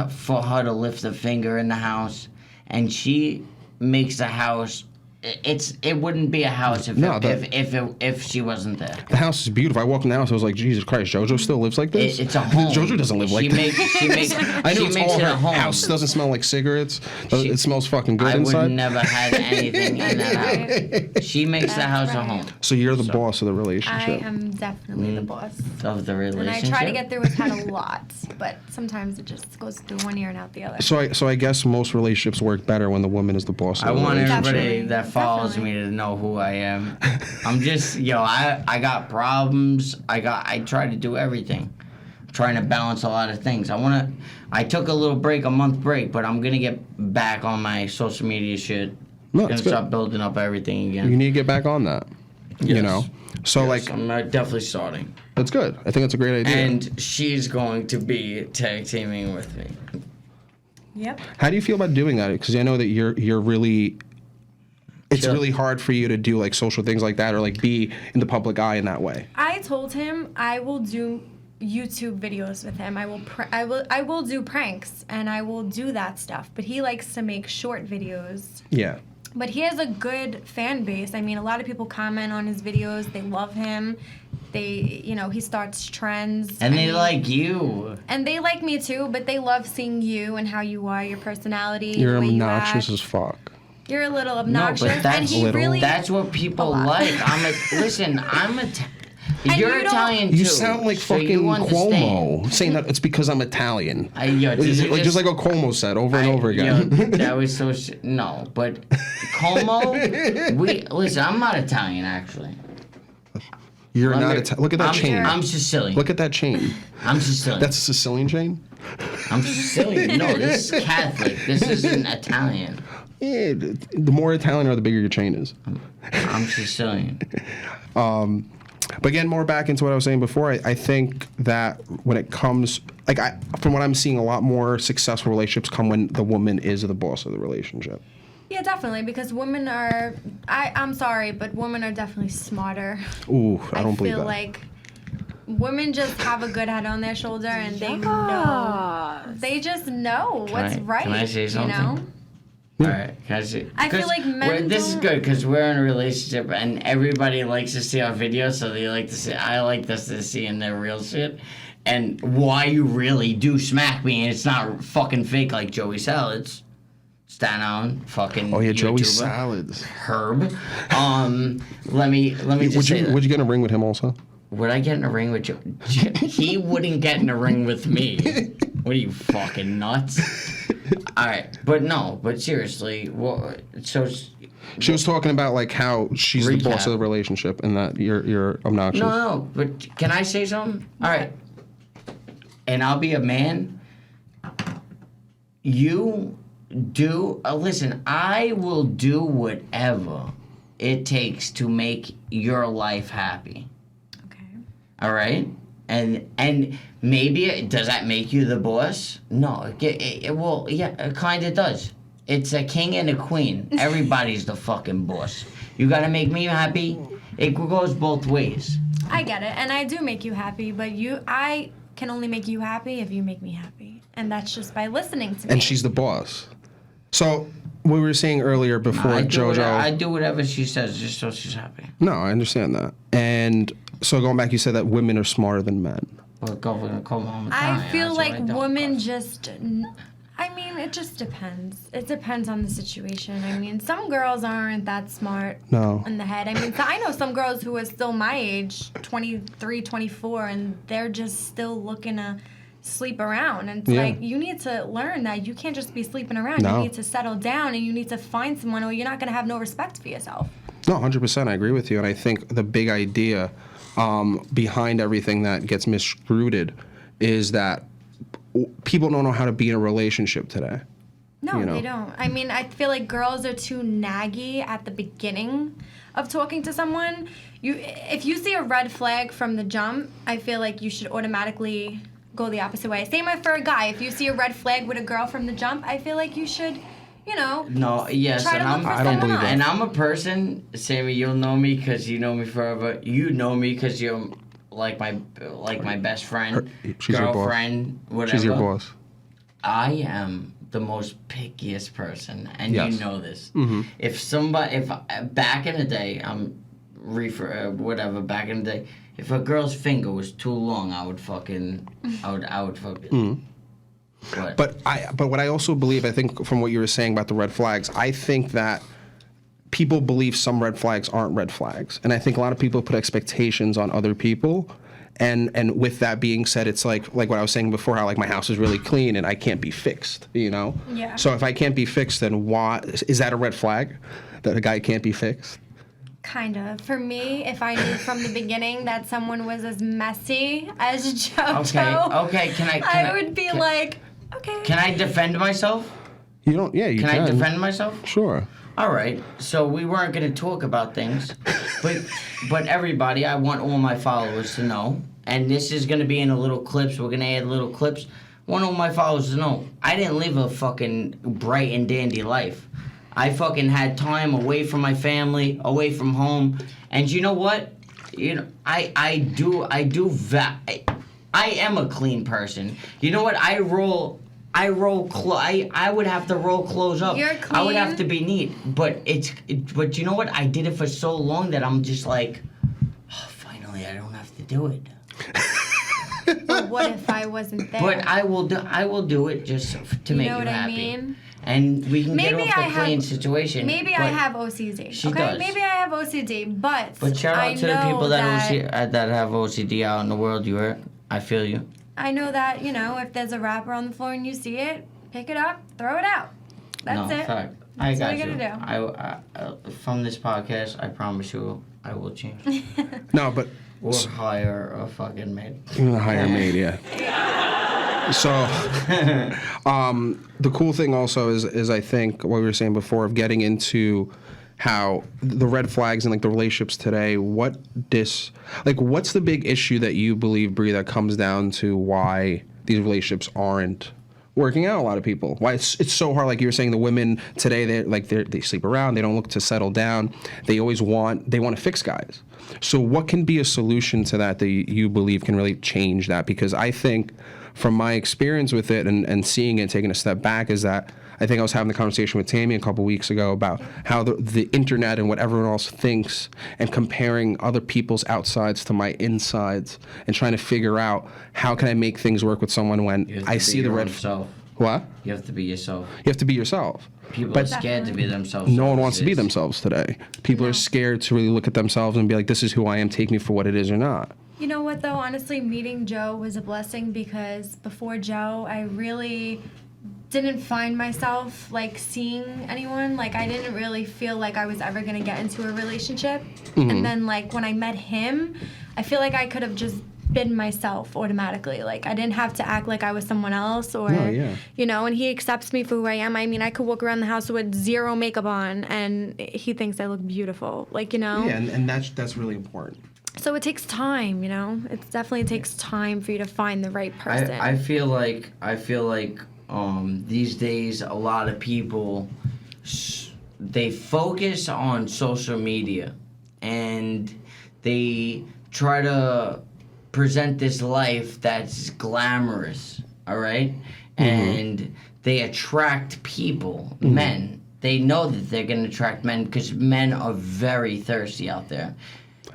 Speaker 4: for her to lift a finger in the house, and she makes the house. It wouldn't be a house if she wasn't there.
Speaker 3: The house is beautiful. I walked in the house, I was like, Jesus Christ, JoJo still lives like this?
Speaker 4: It's a home.
Speaker 3: JoJo doesn't live like this.
Speaker 4: She makes
Speaker 3: I know
Speaker 4: she
Speaker 3: it's
Speaker 4: makes
Speaker 3: all
Speaker 4: it
Speaker 3: her
Speaker 4: a home.
Speaker 3: house doesn't smell like cigarettes. It smells fucking good inside.
Speaker 4: I would never had anything in that house. She makes the house a home.
Speaker 3: So you're the boss of the relationship.
Speaker 5: I am definitely the boss.
Speaker 4: Of the relationship.
Speaker 5: And I try to get through his head a lot, but sometimes it just goes through one ear and out the other.
Speaker 3: So I guess most relationships work better when the woman is the boss of the relationship.
Speaker 4: I want everybody
Speaker 5: Definitely.
Speaker 4: that follows me to know who I am. I'm just, I got problems. I try to do everything. I'm trying to balance a lot of things. I took a little break, a month break, but I'm going to get back on my social media shit.
Speaker 3: No,
Speaker 4: Gonna start building up everything again.
Speaker 3: You need to get back on that.
Speaker 4: Yes.
Speaker 3: You know? So, like,
Speaker 4: I'm definitely starting.
Speaker 3: that's good. I think that's a great idea.
Speaker 4: And she's going to be tag teaming with me.
Speaker 5: Yep.
Speaker 3: How do you feel about doing that? Because I know that you're really... It's
Speaker 4: Sure.
Speaker 3: really hard for you to do, like, social things like that or, like, be in the public eye in that way.
Speaker 5: I told him I will do YouTube videos with him. I will do pranks and I will do that stuff. But he likes to make short videos.
Speaker 3: Yeah.
Speaker 5: But he has a good fan base. I mean, a lot of people comment on his videos. They love him. He starts trends.
Speaker 4: And they like you.
Speaker 5: And they like me too, but they love seeing you and how you are, your personality.
Speaker 3: You're
Speaker 5: the way
Speaker 3: obnoxious
Speaker 5: you
Speaker 3: as fuck.
Speaker 5: You're a little obnoxious.
Speaker 4: No, but that's
Speaker 5: and he really,
Speaker 4: that's what people
Speaker 5: a lot.
Speaker 4: like. You're
Speaker 5: you don't-
Speaker 4: Italian too.
Speaker 3: You sound like
Speaker 4: so
Speaker 3: fucking
Speaker 4: you understand.
Speaker 3: Cuomo, saying that it's because I'm Italian.
Speaker 4: Just
Speaker 3: like a Cuomo said over and over again.
Speaker 4: That was so no, but Cuomo. Listen. I'm not Italian actually.
Speaker 3: You're not Italian. Look at that chain.
Speaker 4: I'm Sicilian.
Speaker 3: Look at that chain.
Speaker 4: I'm Sicilian.
Speaker 3: That's a Sicilian chain?
Speaker 4: I'm Sicilian. No, this is Catholic. This isn't Italian.
Speaker 3: Yeah, the more Italian or the bigger your chain is.
Speaker 4: I'm Sicilian.
Speaker 3: But again, more back into what I was saying before, I think that when it comes, from what I'm seeing, a lot more successful relationships come when the woman is the boss of the relationship.
Speaker 5: Yeah, definitely, because women are, I'm sorry, but women are definitely smarter.
Speaker 3: Ooh, I don't believe that.
Speaker 5: I feel like women just have a good head on their shoulder and they know. They just know what's right.
Speaker 4: Can I say something?
Speaker 5: You know?
Speaker 4: All right, can I say?
Speaker 5: I feel like men
Speaker 4: This is good because we're in a relationship and everybody likes to see our videos, so they like to see. I like this to see in their real shit, and why you really do smack me, and it's not fucking fake like Joey Salads. Stand on fucking.
Speaker 3: Oh yeah, Joey
Speaker 4: YouTuber.
Speaker 3: Salads.
Speaker 4: Herb. Let me just say that.
Speaker 3: Would you get in a ring with him also?
Speaker 4: Would I get in a ring with Joe? He wouldn't get in a ring with me. What are you, fucking nuts? All right, but seriously,
Speaker 3: she was talking about like how she's the boss of the relationship and that you're obnoxious.
Speaker 4: No, but can I say something? All right, and I'll be a man. You do listen. I will do whatever it takes to make your life happy.
Speaker 5: Okay.
Speaker 4: All right. And maybe does that make you the boss? No, it will. Yeah, it kind of does. It's a king and a queen. Everybody's the fucking boss. You gotta make me happy. It goes both ways.
Speaker 5: I get it, and I do make you happy, but I can only make you happy if you make me happy, and that's just by listening to me.
Speaker 3: And she's the boss. So we were saying earlier before, JoJo.
Speaker 4: I do whatever she says just so she's happy.
Speaker 3: No, I understand that. And so going back, you said that women are smarter than men.
Speaker 4: Well,
Speaker 5: I feel like women just. I mean, it just depends. It depends on the situation. I mean, some girls aren't that smart in the head. I mean, I know some girls who are still my age, 23, 24, and they're just still looking to sleep around. And it's like, you need to learn that you can't just be sleeping around. You need to settle down, and you need to find someone, or you're not going to have no respect for yourself.
Speaker 3: No, 100%. I agree with you. And I think the big idea behind everything that gets misrooted is that people don't know how to be in a relationship today.
Speaker 5: No, they don't. I mean, I feel like girls are too naggy at the beginning of talking to someone. If you see a red flag from the jump, I feel like you should automatically go the opposite way. Same for a guy. If you see a red flag with a girl from the jump, I feel like you should, try to look for someone else.
Speaker 4: And I'm a person, Sammy, you'll know me because you know me forever. You know me because you're like my best friend,
Speaker 3: She's
Speaker 4: girlfriend,
Speaker 3: your boss.
Speaker 4: whatever.
Speaker 3: She's your boss.
Speaker 4: I am the most pickiest person, and you know this.
Speaker 3: Mm-hmm.
Speaker 4: If back in the day, back in the day, if a girl's finger was too long, I would fucking.
Speaker 3: Mm. But what I also believe, I think from what you were saying about the red flags, I think that people believe some red flags aren't red flags. And I think a lot of people put expectations on other people. And with that being said, it's like what I was saying before, how like my house is really clean and I can't be fixed, Yeah. So if I can't be fixed, then why is that a red flag that a guy can't be fixed?
Speaker 5: Kind of. For me, if I knew from the beginning that someone was as messy as JoJo,
Speaker 4: okay,
Speaker 5: I would be like, okay.
Speaker 4: Can I defend myself?
Speaker 3: You don't. Yeah, you can.
Speaker 4: Can I defend myself?
Speaker 3: Sure.
Speaker 4: All right, so we weren't going to talk about things, but everybody, I want all my followers to know, and this is going to be in the little clips, we're going to add little clips, I want all my followers to know, I didn't live a fucking bright and dandy life. I fucking had time away from my family, away from home, and you know what? I am a clean person. You know what? I would have to roll clothes up.
Speaker 5: You're clean.
Speaker 4: I would have to be neat. But but you know what? I did it for so long that I'm just like, oh, finally, I don't have to do it.
Speaker 5: But what if I wasn't there?
Speaker 4: But I will do it just to make you happy. You know what I mean? And we can get off the clean situation.
Speaker 5: Maybe I have OCD.
Speaker 4: She does.
Speaker 5: Maybe I have OCD, but
Speaker 4: shout out to the people that have OCD out in the world. I feel you.
Speaker 5: I know that, if there's a wrapper on the floor and you see it, pick it up, throw it out. That's it.
Speaker 4: Fact.
Speaker 5: That's
Speaker 4: what
Speaker 5: I gotta
Speaker 4: do. From this podcast, I promise you, I will change.
Speaker 3: No, but
Speaker 4: or hire a fucking maid.
Speaker 3: Hire a maid, yeah. So, the cool thing also is I think what we were saying before of getting into how the red flags in like the relationships today, what's the big issue that you believe, Bree, that comes down to why these relationships aren't working out? A lot of people, why it's so hard. Like you were saying, the women today, they sleep around, they don't look to settle down, they want to fix guys. So what can be a solution to that you believe can really change that? Because I think from my experience with it and seeing it, taking a step back, is that I think I was having the conversation with Tammy a couple weeks ago about how the internet and what everyone else thinks and comparing other people's outsides to my insides and trying to figure out how can I make things work with someone when I see the red flag. What?
Speaker 4: You have to be yourself.
Speaker 3: You have to be yourself.
Speaker 4: People are scared to be themselves.
Speaker 3: No one wants to be themselves today. People are scared to really look at themselves and be like, this is who I am, take me for what it is or not.
Speaker 5: You know what, though? Honestly, meeting Joe was a blessing because before Joe, I really didn't find myself, seeing anyone. I didn't really feel like I was ever going to get into a relationship. Mm-hmm. And then, when I met him, I feel like I could have just been myself automatically. I didn't have to act like I was someone else and he accepts me for who I am. I mean, I could walk around the house with zero makeup on and he thinks I look beautiful.
Speaker 3: Yeah, and that's really important.
Speaker 5: So it takes time, It definitely takes time for you to find the right person.
Speaker 4: I feel like these days a lot of people they focus on social media and they try to present this life that's glamorous, all right? Mm-hmm. And they attract people, men, they know that they're going to attract men because men are very thirsty out there.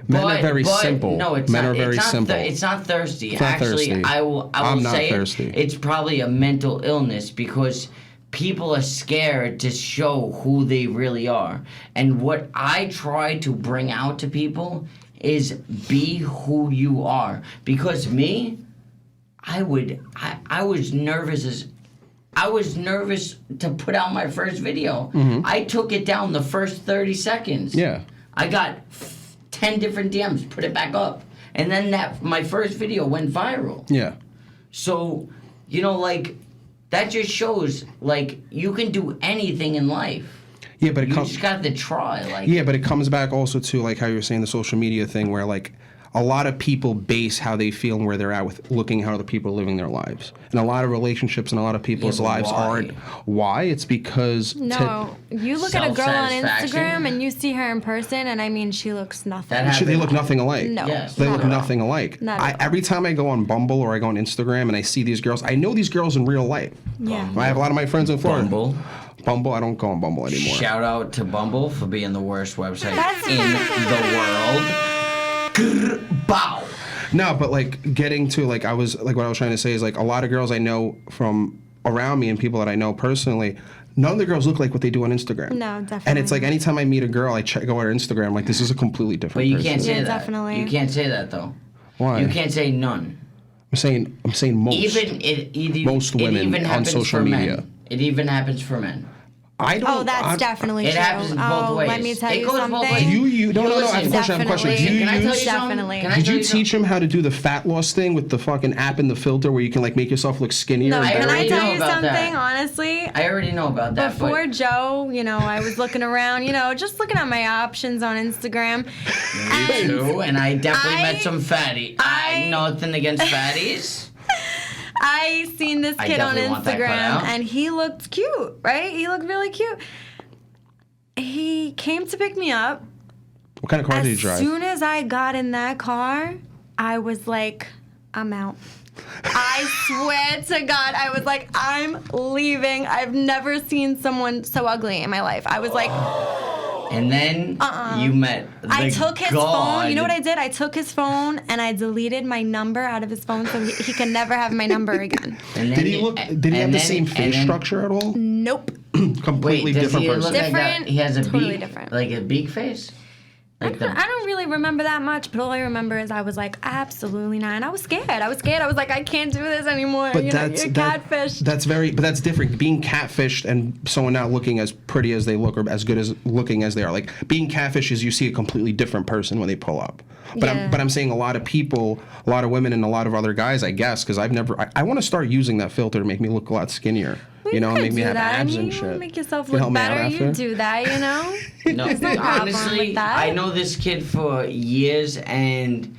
Speaker 3: Men are very simple.
Speaker 4: No, it's
Speaker 3: men
Speaker 4: not.
Speaker 3: are very simple.
Speaker 4: It's not thirsty.
Speaker 3: It's not
Speaker 4: Actually,
Speaker 3: thirsty.
Speaker 4: I will
Speaker 3: I'm not
Speaker 4: say
Speaker 3: thirsty.
Speaker 4: it's probably a mental illness because people are scared to show who they really are. And what I try to bring out to people is be who you are. Because me, I was nervous to put out my first video. I took it down the first 30 seconds.
Speaker 3: Yeah.
Speaker 4: I got 10 different DMs, put it back up. And then my first video went viral.
Speaker 3: Yeah.
Speaker 4: So, like, that just shows, like, you can do anything in life.
Speaker 3: Yeah, but
Speaker 4: You just got to try. Like,
Speaker 3: yeah, but it comes back also to, like, how you were saying the social media thing where, like, a lot of people base how they feel and where they're at with looking how other people are living their lives. And a lot of relationships and a lot of people's lives aren't. Why? It's because...
Speaker 5: No, you look at a girl on
Speaker 4: Self-satisfaction.
Speaker 5: Instagram and you see her in person, and I mean, she looks nothing.
Speaker 3: They look nothing alike.
Speaker 5: No.
Speaker 4: Yes.
Speaker 3: They
Speaker 5: not
Speaker 3: look
Speaker 5: at all.
Speaker 3: nothing alike.
Speaker 5: Not at all.
Speaker 3: Every time I go on Bumble or I go on Instagram and I see these girls, I know these girls in real life.
Speaker 5: Yeah.
Speaker 3: I have a lot of my friends in Florida.
Speaker 4: Bumble.
Speaker 3: I don't go on Bumble anymore.
Speaker 4: Shout out to Bumble for being the worst website
Speaker 5: That's-
Speaker 4: in the world. Grr, bow.
Speaker 3: No, but like getting to like what I was trying to say is like a lot of girls I know from around me and people that I know personally, none of the girls look like what they do on Instagram.
Speaker 5: No, definitely.
Speaker 3: And it's like anytime I meet a girl, I go on her Instagram, like this is a completely different
Speaker 4: But you
Speaker 3: person.
Speaker 4: can't say
Speaker 5: Yeah,
Speaker 4: that.
Speaker 5: definitely.
Speaker 4: You can't say that, though.
Speaker 3: Why?
Speaker 4: You can't say none.
Speaker 3: I'm saying most. Most women
Speaker 4: it even
Speaker 3: on
Speaker 4: happens
Speaker 3: social
Speaker 4: for
Speaker 3: media.
Speaker 4: Men. It even happens for men.
Speaker 3: I don't.
Speaker 5: Oh, that's definitely
Speaker 4: It
Speaker 5: true.
Speaker 4: happens both ways.
Speaker 5: Let me tell
Speaker 4: It
Speaker 5: you
Speaker 4: goes both
Speaker 5: something.
Speaker 4: ways.
Speaker 3: No, I have a question.
Speaker 5: Definitely.
Speaker 3: Do you
Speaker 4: Can I tell
Speaker 3: use?
Speaker 4: you something?
Speaker 5: Definitely.
Speaker 4: Can I
Speaker 3: Did
Speaker 4: tell
Speaker 3: you teach him how to do the fat loss thing with the fucking app in the filter where you can like make yourself look skinnier?
Speaker 5: No,
Speaker 3: and
Speaker 5: can
Speaker 3: better?
Speaker 5: I
Speaker 4: already
Speaker 5: tell
Speaker 4: know
Speaker 5: you
Speaker 4: about
Speaker 5: something?
Speaker 4: that.
Speaker 5: Honestly,
Speaker 4: I already know about that.
Speaker 5: before Joe, I was looking around, just looking at my options on Instagram.
Speaker 4: Me too, and I definitely met some fatty. I nothing against fatties.
Speaker 5: I seen this
Speaker 4: I
Speaker 5: kid on
Speaker 4: definitely want that cut
Speaker 5: Instagram,
Speaker 4: out.
Speaker 5: and he looked cute, right? He looked really cute. He came to pick me up.
Speaker 3: What kind of car did you drive?
Speaker 5: As soon as I got in that car, I was like, I'm out. I swear to God, I was like, I'm leaving. I've never seen someone so ugly in my life. I was like,
Speaker 4: And then you met the
Speaker 5: I took his
Speaker 4: god.
Speaker 5: phone. You know what I did? I took his phone and I deleted my number out of his phone so he could never have my number again.
Speaker 4: And then
Speaker 3: Did he look? Did he have the same face structure at all?
Speaker 5: Nope.
Speaker 3: Completely
Speaker 4: Wait, does
Speaker 3: different
Speaker 4: he
Speaker 3: person.
Speaker 4: look like that?
Speaker 5: Different,
Speaker 4: He has a
Speaker 5: totally
Speaker 4: beak,
Speaker 5: different.
Speaker 4: like a beak face.
Speaker 5: I don't really remember that much, but all I remember is I was like, absolutely not. And I was scared. I was like, I can't do this anymore.
Speaker 3: But
Speaker 5: you're catfish.
Speaker 3: That's different. Being catfished and someone not looking as pretty as they look or as good as looking as they are. Like being catfished is you see a completely different person when they pull up. But
Speaker 5: Yeah.
Speaker 3: I'm saying a lot of people, a lot of women, and a lot of other guys, I guess, because I want to start using that filter to make me look a lot skinnier.
Speaker 5: Well,
Speaker 3: and
Speaker 5: could
Speaker 3: make me
Speaker 5: do
Speaker 3: have
Speaker 5: that.
Speaker 3: abs
Speaker 5: I mean,
Speaker 3: and
Speaker 5: you
Speaker 3: shit.
Speaker 5: wanna make yourself
Speaker 3: You help
Speaker 5: look
Speaker 3: me out
Speaker 5: better. You
Speaker 3: after?
Speaker 5: do that,
Speaker 4: No,
Speaker 5: There's no problem
Speaker 4: honestly,
Speaker 5: with that.
Speaker 4: I know this kid for years, and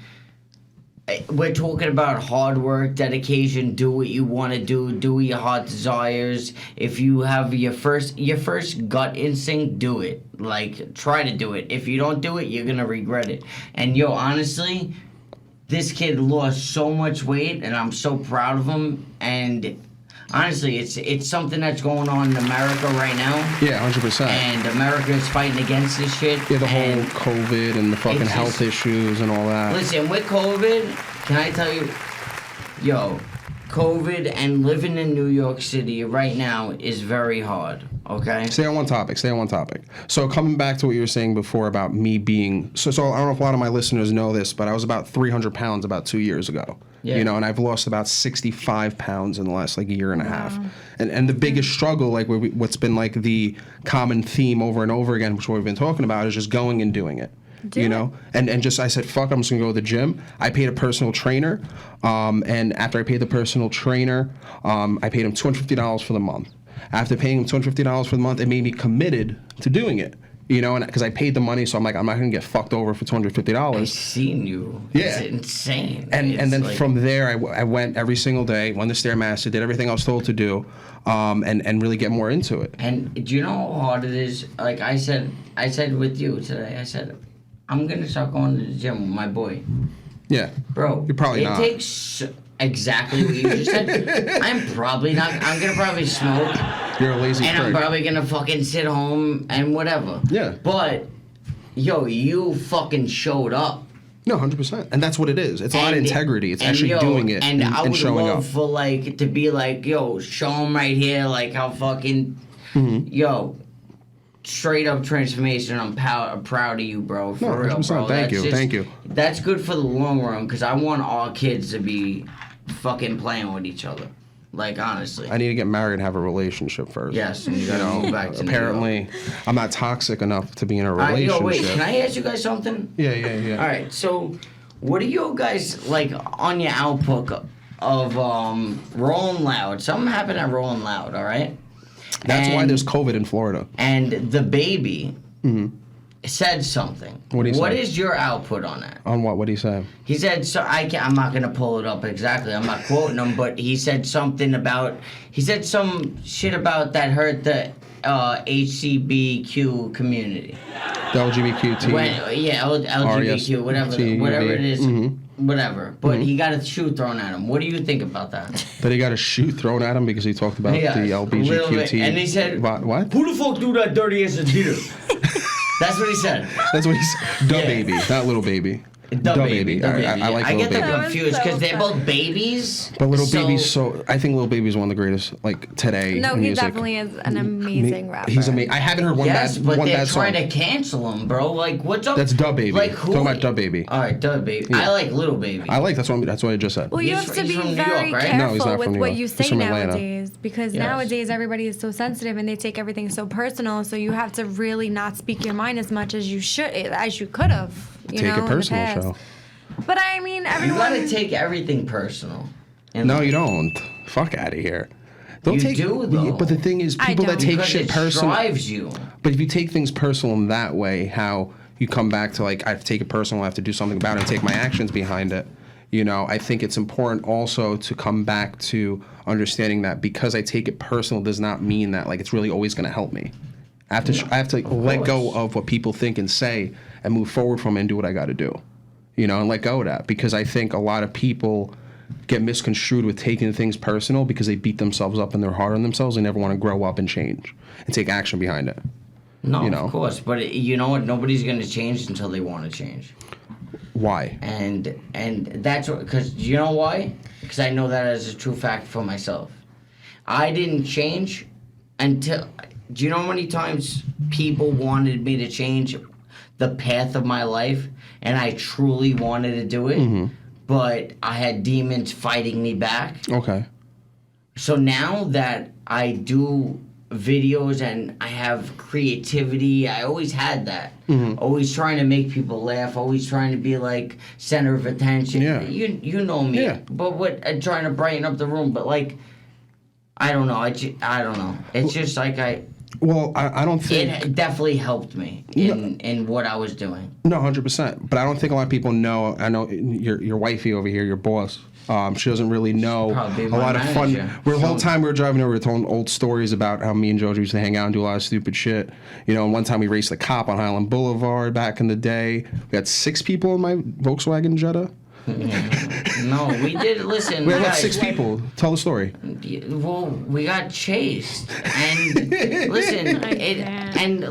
Speaker 4: we're talking about hard work, dedication. Do what you want to do what your heart desires. If you have your first gut instinct, do it. Like, try to do it. If you don't do it, you're gonna regret it. And honestly, this kid lost so much weight, and I'm so proud of him. And honestly, it's something that's going on in America right now.
Speaker 3: Yeah, 100%.
Speaker 4: And America is fighting against this shit.
Speaker 3: Yeah, the whole
Speaker 4: and
Speaker 3: COVID and the fucking
Speaker 4: it's
Speaker 3: health
Speaker 4: just-
Speaker 3: issues and all that.
Speaker 4: Listen, with COVID, can I tell you, COVID and living in New York City right now is very hard, okay?
Speaker 3: Stay on one topic. So coming back to what you were saying before about me being... So I don't know if a lot of my listeners know this, but I was about 300 pounds about 2 years ago.
Speaker 4: Yeah.
Speaker 3: And I've lost about 65 pounds in the last year and a half. And the biggest struggle, what's been the common theme over and over again, which we've been talking about, is just going and doing it. And just I said, fuck, I'm just gonna go to the gym. I paid a personal trainer, and after I paid the personal trainer, I paid him $250 for the month. After paying him $250 for the month, it made me committed to doing it. And because I paid the money, so I'm like, I'm not gonna get fucked over for $250.
Speaker 4: I've seen you.
Speaker 3: Yeah.
Speaker 4: It's insane.
Speaker 3: And then from there, I went every single day, went to Stairmaster, did everything I was told to do, and really get more into it.
Speaker 4: And do you know how hard it is? Like I said with you today, I said, I'm gonna start going to the gym with my boy.
Speaker 3: Yeah.
Speaker 4: Bro,
Speaker 3: You're probably not.
Speaker 4: exactly what you just said. I'm gonna probably smoke.
Speaker 3: You're a lazy
Speaker 4: And
Speaker 3: prick.
Speaker 4: I'm probably gonna fucking sit home and whatever.
Speaker 3: Yeah.
Speaker 4: But, yo, you fucking showed up.
Speaker 3: No, 100%. And that's what it is. It's a lot of integrity. It's actually
Speaker 4: yo,
Speaker 3: doing it
Speaker 4: and I would
Speaker 3: showing
Speaker 4: love
Speaker 3: up.
Speaker 4: for, like, to be like, yo, show them right here, like, how fucking, yo, straight up transformation. I'm proud of you, bro. For
Speaker 3: No,
Speaker 4: real,
Speaker 3: 100%.
Speaker 4: bro.
Speaker 3: Thank you.
Speaker 4: That's good for the long run, because I want all kids to be fucking playing with each other. Like, honestly.
Speaker 3: I need to get married and have a relationship first.
Speaker 4: Yes, and you gotta move back to New York.
Speaker 3: Apparently, I'm not toxic enough to be in a relationship.
Speaker 4: Yo, wait, can I ask you guys something?
Speaker 3: Yeah.
Speaker 4: All right, so what are you guys, like, on your output of Rolling Loud? Something happened at Rolling Loud, all right?
Speaker 3: That's why there's COVID in Florida.
Speaker 4: And the baby said something.
Speaker 3: What did he say?
Speaker 4: What is your output on that?
Speaker 3: On what? What did he say?
Speaker 4: He said, I'm not going to pull it up exactly. I'm not quoting him, but he said something about, he said some shit about that hurt the HCBQ community.
Speaker 3: The LGBTQ.
Speaker 4: LGBTQ, whatever it is, whatever. But he got a shoe thrown at him. What do you think about that?
Speaker 3: That he got a shoe thrown at him because he talked about
Speaker 4: Yeah,
Speaker 3: the LGBTQ.
Speaker 4: and he said,
Speaker 3: What?
Speaker 4: Who the fuck do that dirty ass Adidas? That's what he said.
Speaker 3: That's what he said. Baby, not little baby.
Speaker 4: The baby.
Speaker 3: I like
Speaker 4: I
Speaker 3: little
Speaker 4: get
Speaker 3: baby.
Speaker 4: them confused because
Speaker 5: so
Speaker 4: they're both babies.
Speaker 3: But little baby's I think little baby's one of the greatest like today.
Speaker 5: No,
Speaker 3: in
Speaker 5: he
Speaker 3: music.
Speaker 5: definitely is an amazing rapper.
Speaker 3: He's amazing. I haven't heard one
Speaker 4: Yes, but
Speaker 3: one
Speaker 4: they're
Speaker 3: bad song.
Speaker 4: trying to cancel him, bro. Like, what's up?
Speaker 3: That's Dub Baby.
Speaker 4: Like, who?
Speaker 3: Talking about Dub Baby.
Speaker 4: All right, Dub Baby.
Speaker 3: Yeah.
Speaker 4: I like Little Baby.
Speaker 3: I like that's what I just said.
Speaker 5: Well, you
Speaker 4: He's
Speaker 5: have to
Speaker 4: he's
Speaker 5: be
Speaker 4: from New
Speaker 5: very
Speaker 4: York, right?
Speaker 3: No, he's
Speaker 5: careful
Speaker 3: not from
Speaker 5: with
Speaker 3: New
Speaker 5: what
Speaker 3: York.
Speaker 5: you
Speaker 3: He's
Speaker 5: say
Speaker 3: from Atlanta.
Speaker 5: nowadays because
Speaker 4: Yes.
Speaker 5: nowadays everybody is so sensitive and they take everything so personal. So you have to really not speak your mind as much as you could have.
Speaker 3: Take it personal, show.
Speaker 5: But I mean,
Speaker 4: You
Speaker 5: everyone.
Speaker 4: gotta take everything personal.
Speaker 3: No, you don't. Fuck out of here. Don't
Speaker 4: You
Speaker 3: take.
Speaker 4: do, though.
Speaker 3: But the thing is,
Speaker 5: I
Speaker 3: people that
Speaker 5: don't.
Speaker 3: take
Speaker 4: Because
Speaker 3: shit
Speaker 4: it
Speaker 3: personal.
Speaker 4: drives you.
Speaker 3: But if you take things personal in that way, how you come back to like, I have to take it personal, I have to do something about it, and take my actions behind it. You know, I think it's important also to come back to understanding that because I take it personal does not mean that like it's really always going to help me. I have to let go of what people think and say and move forward from it and do what I got to do. You know, and let go of that because I think a lot of people get misconstrued with taking things personal because they beat themselves up and they're hard on themselves. They never want to grow up and change and take action behind it.
Speaker 4: No,
Speaker 3: You know.
Speaker 4: of course. But you know what? Nobody's gonna change until they want to change.
Speaker 3: Why?
Speaker 4: And that's because you know why? Because I know that as a true fact for myself. I didn't change until. Do you know how many times people wanted me to change the path of my life, and I truly wanted to do it, but I had demons fighting me back.
Speaker 3: Okay.
Speaker 4: So now that I do videos and I have creativity, I always had that. Always trying to make people laugh, always trying to be like center of attention.
Speaker 3: Yeah.
Speaker 4: You know me.
Speaker 3: Yeah.
Speaker 4: But trying to brighten up the room, but like I don't know. I don't know. It's just like
Speaker 3: Well, I don't think.
Speaker 4: it definitely helped me in what I was doing.
Speaker 3: No, 100%. But I don't think a lot of people know. I know your wifey over here, your boss. She doesn't really know
Speaker 4: Probably
Speaker 3: a
Speaker 4: my
Speaker 3: lot of fun.
Speaker 4: manager.
Speaker 3: The whole time we were driving over, we were telling old stories about how me and Jojo used to hang out and do a lot of stupid shit. You know, and one time we raced the cop on Highland Boulevard back in the day. We had 6 people in my Volkswagen Jetta.
Speaker 4: No, we did. Listen,
Speaker 3: We had like
Speaker 4: guys,
Speaker 3: 6 people. Tell the story.
Speaker 4: Well, we got chased, and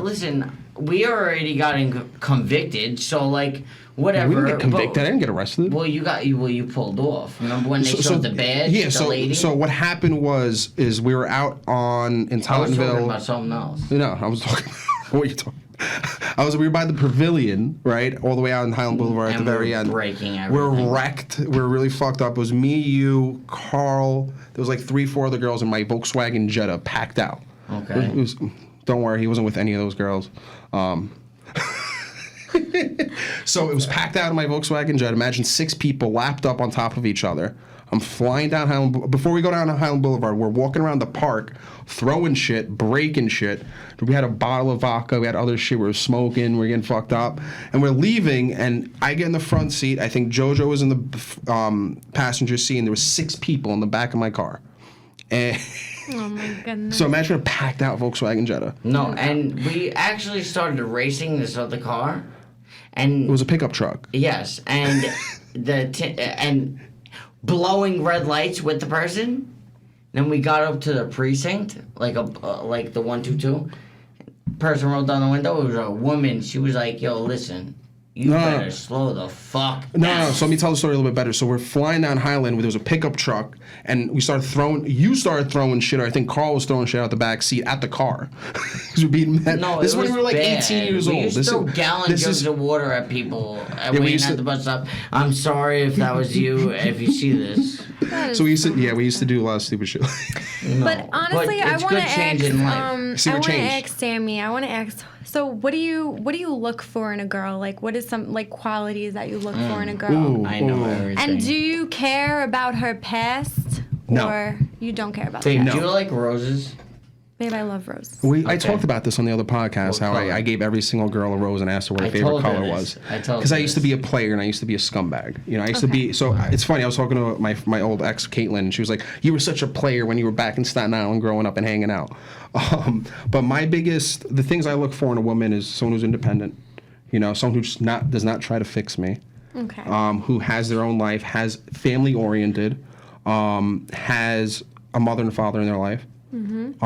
Speaker 4: listen, we already got convicted. So like, whatever.
Speaker 3: We didn't get convicted.
Speaker 4: but-
Speaker 3: I didn't get arrested.
Speaker 4: Well, you pulled off. Remember when they showed the badge?
Speaker 3: Yeah.
Speaker 4: the lady?
Speaker 3: So what happened is we were out in
Speaker 4: I was talking
Speaker 3: Tottenville.
Speaker 4: about something else.
Speaker 3: No, I was talking. What are you talking? We were by the pavilion, right, all the way out in Highland Boulevard at
Speaker 4: And
Speaker 3: the very
Speaker 4: we're
Speaker 3: end.
Speaker 4: breaking
Speaker 3: We're
Speaker 4: everything.
Speaker 3: wrecked. We're really fucked up. It was me, you, Carl. There was like 3-4 other girls in my Volkswagen Jetta, packed out.
Speaker 4: Okay.
Speaker 3: Don't worry, he wasn't with any of those girls. So it was packed out in my Volkswagen Jetta. Imagine 6 people lapped up on top of each other. I'm flying down Highland. Before we go down to Highland Boulevard, we're walking around the park, throwing shit, breaking shit. We had a bottle of vodka. We had other shit. We were smoking. We were getting fucked up, and we're leaving. And I get in the front seat. I think JoJo was in the passenger seat, and there was 6 people in the back of my car. And
Speaker 5: Oh my goodness.
Speaker 3: so imagine a packed out Volkswagen Jetta.
Speaker 4: No, and we actually started racing this other car, and
Speaker 3: It was a pickup truck.
Speaker 4: yes, and and blowing red lights with the person. Then we got up to the precinct, like the 122. Person rolled down the window. It was a woman. She was like, "Yo, listen, you better slow the fuck down."
Speaker 3: No. So let me tell the story a little bit better. So we're flying down Highland where there was a pickup truck, and we started throwing. You started throwing shit. Or I think Carl was throwing shit out the back seat at the car. We're being mad.
Speaker 4: No,
Speaker 3: this is
Speaker 4: it
Speaker 3: when
Speaker 4: was
Speaker 3: we were like
Speaker 4: bad.
Speaker 3: 18 years old.
Speaker 4: We used to throw gallon jugs of water at people waiting at the bus stop. I'm sorry if that was you. If you see this.
Speaker 3: So we used to do a lot of stupid shit.
Speaker 4: No,
Speaker 5: but honestly, I want to ask Sammy. I want to ask. So what do you look for in a girl? Like, what is some like qualities that you look for in a girl?
Speaker 3: Ooh,
Speaker 4: I know everything.
Speaker 5: And do you care about her past,
Speaker 3: No.
Speaker 5: or you don't care about
Speaker 4: Babe,
Speaker 5: that?
Speaker 4: do you like roses?
Speaker 5: Babe, I love roses.
Speaker 3: I talked about this on the other podcast, how I gave every single girl a rose and asked her what her favorite color was. Because I used to be a player and I used to be a scumbag. You know, I used to be, so it's funny, I was talking to my old ex, Caitlin, and she was like, you were such a player when you were back in Staten Island growing up and hanging out. But the things I look for in a woman is someone who's independent, you know, someone who just does not try to fix me.
Speaker 5: Okay.
Speaker 3: Who has their own life, has family oriented, has a mother and a father in their life.
Speaker 5: Mm-hmm.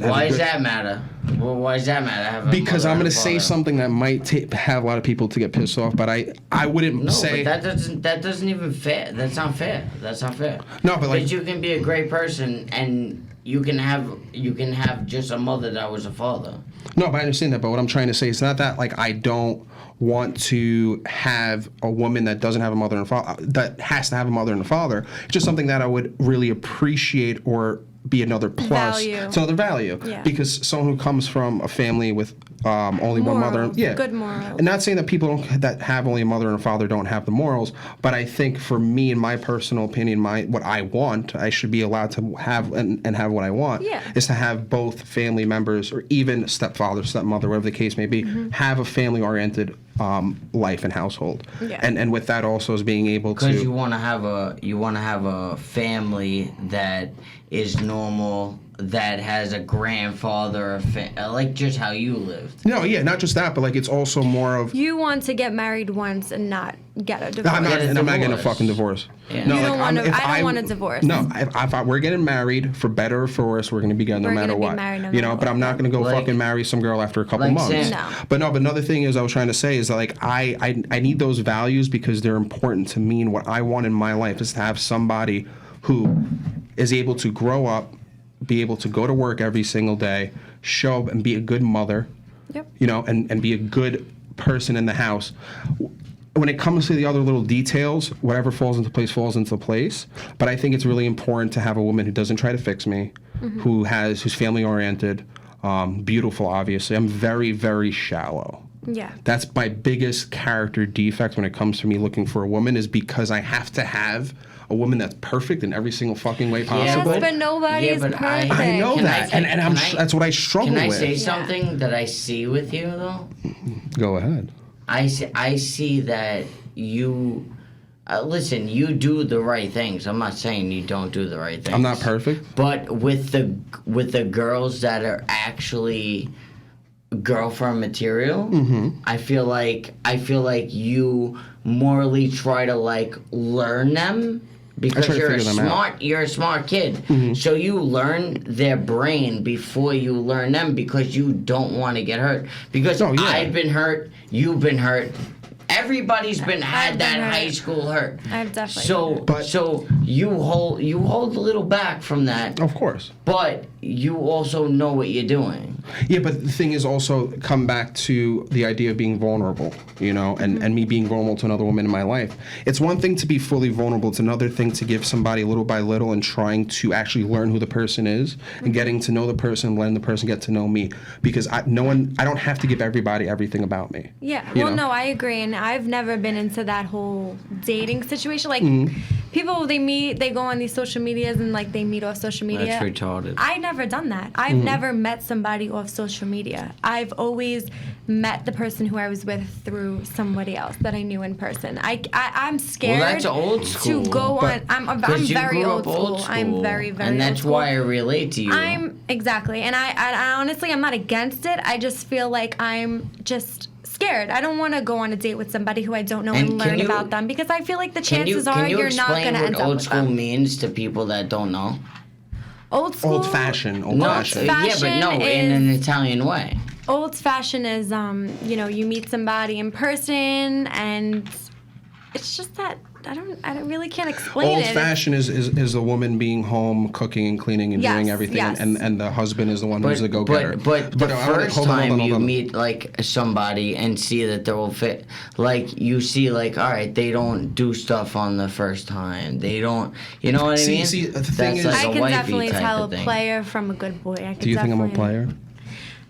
Speaker 4: Why does that matter? Well, why does that matter?
Speaker 3: Because I'm going to say something that might have a lot of people to get pissed off, but I wouldn't say.
Speaker 4: But that doesn't even fair. That's not fair. That's not fair.
Speaker 3: No, but like
Speaker 4: you can be a great person and you can have just a mother that was a father.
Speaker 3: No, but I understand that. But what I'm trying to say is not that like I don't want to have a woman that doesn't have a mother and father, that has to have a mother and a father. It's just something that I would really appreciate or be another plus.
Speaker 5: Value.
Speaker 3: It's another value.
Speaker 5: Yeah.
Speaker 3: Because someone who comes from a family with only one mother.
Speaker 5: Good morals.
Speaker 3: And not saying that people that have only a mother and a father don't have the morals, but I think for me, in my personal opinion, what I want, I should be allowed to have and have what I want, is to have both family members or even stepfather, stepmother, whatever the case may be, have a family-oriented life and household. Yeah. And with that also is being able to,
Speaker 4: because you want to have a family that is normal, that has a grandfather, like just how you lived.
Speaker 3: No, yeah, not just that, but like it's also more of
Speaker 5: you want to get married once and not get a divorce.
Speaker 3: I'm not getting a fucking divorce.
Speaker 5: Yeah. No, I don't want a divorce.
Speaker 3: No, if we're getting married, for better or for worse, we're going to be together no matter what. You know, but I'm not going to go fucking marry some girl after a couple months.
Speaker 5: No.
Speaker 3: But another thing is I was trying to say is that like I need those values because they're important to me, and what I want in my life is to have somebody who is able to grow up, be able to go to work every single day, show up and be a good mother, you know, and be a good person in the house. When it comes to the other little details, whatever falls into place. But I think it's really important to have a woman who doesn't try to fix me, who's family oriented, beautiful, obviously. I'm very, very shallow.
Speaker 5: Yeah.
Speaker 3: That's my biggest character defect when it comes to me looking for a woman, is because I have to have a woman that's perfect in every single fucking way possible.
Speaker 5: Yes, but nobody is perfect.
Speaker 3: I know that, and that's what I struggle with.
Speaker 4: Can I say something that I see with you though?
Speaker 3: Go ahead.
Speaker 4: I see that you. Listen, you do the right things. I'm not saying you don't do the right things.
Speaker 3: I'm not perfect.
Speaker 4: But with the girls that are actually girlfriend material, I feel like you morally try to like learn them. Because you're a smart kid. So you learn their brain before you learn them, because you don't want to get hurt. Because I've been hurt, you've been hurt. Everybody's had that high school hurt.
Speaker 5: I've definitely
Speaker 4: So you hold a little back from that.
Speaker 3: Of course.
Speaker 4: But you also know what you're doing.
Speaker 3: Yeah, but the thing is also come back to the idea of being vulnerable, you know, and me being vulnerable to another woman in my life. It's one thing to be fully vulnerable. It's another thing to give somebody little by little and trying to actually learn who the person is and getting to know the person, letting the person get to know me. Because I don't have to give everybody everything about me.
Speaker 5: Yeah, well, no, I agree. And I've never been into that whole dating situation. Like, people, they go on these social medias and, like, they meet off social media.
Speaker 4: That's retarded.
Speaker 5: I've never done that. I've never met somebody off social media. I've always met the person who I was with through somebody else that I knew in person. I'm scared.
Speaker 4: Well, that's old school.
Speaker 5: To go on. I'm very old school. I'm very, very old school.
Speaker 4: And that's why I relate to you.
Speaker 5: Exactly. And I honestly, I'm not against it. I just feel like I'm just scared. I don't want to go on a date with somebody who I don't know and learn about them because I feel like the chances are you're not going to end up with them.
Speaker 4: Can you explain what old school means to people that don't know?
Speaker 5: Old school?
Speaker 3: Old fashioned.
Speaker 4: Yeah, but no, in an Italian way.
Speaker 5: Old fashioned is, you meet somebody in person and it's just that I really can't explain it.
Speaker 3: Old fashioned is the woman being home, cooking and cleaning and doing everything,
Speaker 5: yes.
Speaker 3: and the husband is the one who's the go-getter.
Speaker 4: But the first time you meet like somebody and see that they're all fit, like you see like, all right, they don't do stuff on the first time. They don't, you know what I mean?
Speaker 3: See, the thing is,
Speaker 5: I can definitely tell a player from a good boy.
Speaker 3: Do you think I'm a player?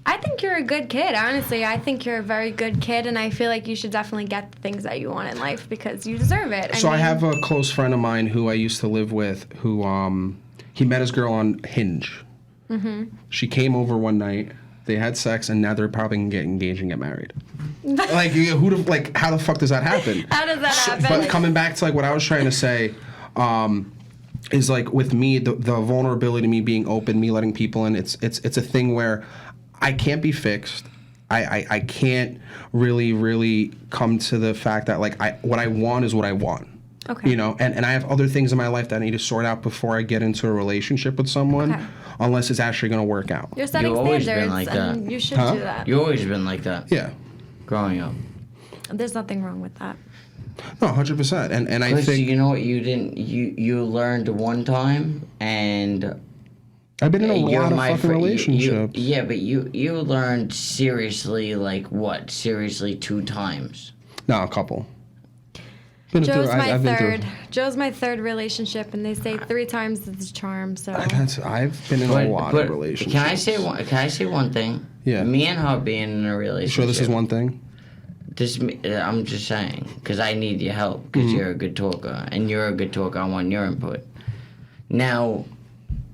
Speaker 5: I think you're a good kid, honestly. I think you're a very good kid, and I feel like you should definitely get the things that you want in life because you deserve it.
Speaker 3: I have a close friend of mine who I used to live with who, he met his girl on Hinge. Mm-hmm. She came over one night, they had sex, and now they're probably going to get engaged and get married. How the fuck does that happen?
Speaker 5: How does that happen?
Speaker 3: But coming back to, like, what I was trying to say, is, like, with me, the vulnerability, me being open, me letting people in, it's a thing where I can't be fixed. I can't really come to the fact that like what I want is what I want.
Speaker 5: Okay.
Speaker 3: You know, and I have other things in my life that I need to sort out before I get into a relationship with someone, unless it's actually going to work out.
Speaker 5: You're setting
Speaker 4: always
Speaker 5: standards,
Speaker 4: been like that.
Speaker 5: and you should do that.
Speaker 4: You've always been like that.
Speaker 3: Yeah.
Speaker 4: Growing up.
Speaker 5: There's nothing wrong with that.
Speaker 3: No, 100%. And I think
Speaker 4: you know what you learned one time and.
Speaker 3: I've been in a lot of fucking relationships.
Speaker 4: But you learned seriously, like what? Seriously 2 times?
Speaker 3: No, a couple.
Speaker 5: Joe's my third relationship, and they say 3 times is a charm. So
Speaker 3: I've been in a lot of relationships.
Speaker 4: Can I say one thing?
Speaker 3: Yeah.
Speaker 4: Me and her being in a relationship.
Speaker 3: You sure this is one thing?
Speaker 4: I'm just saying, because I need your help, because you're a good talker, and you're a good talker. I want your input. Now.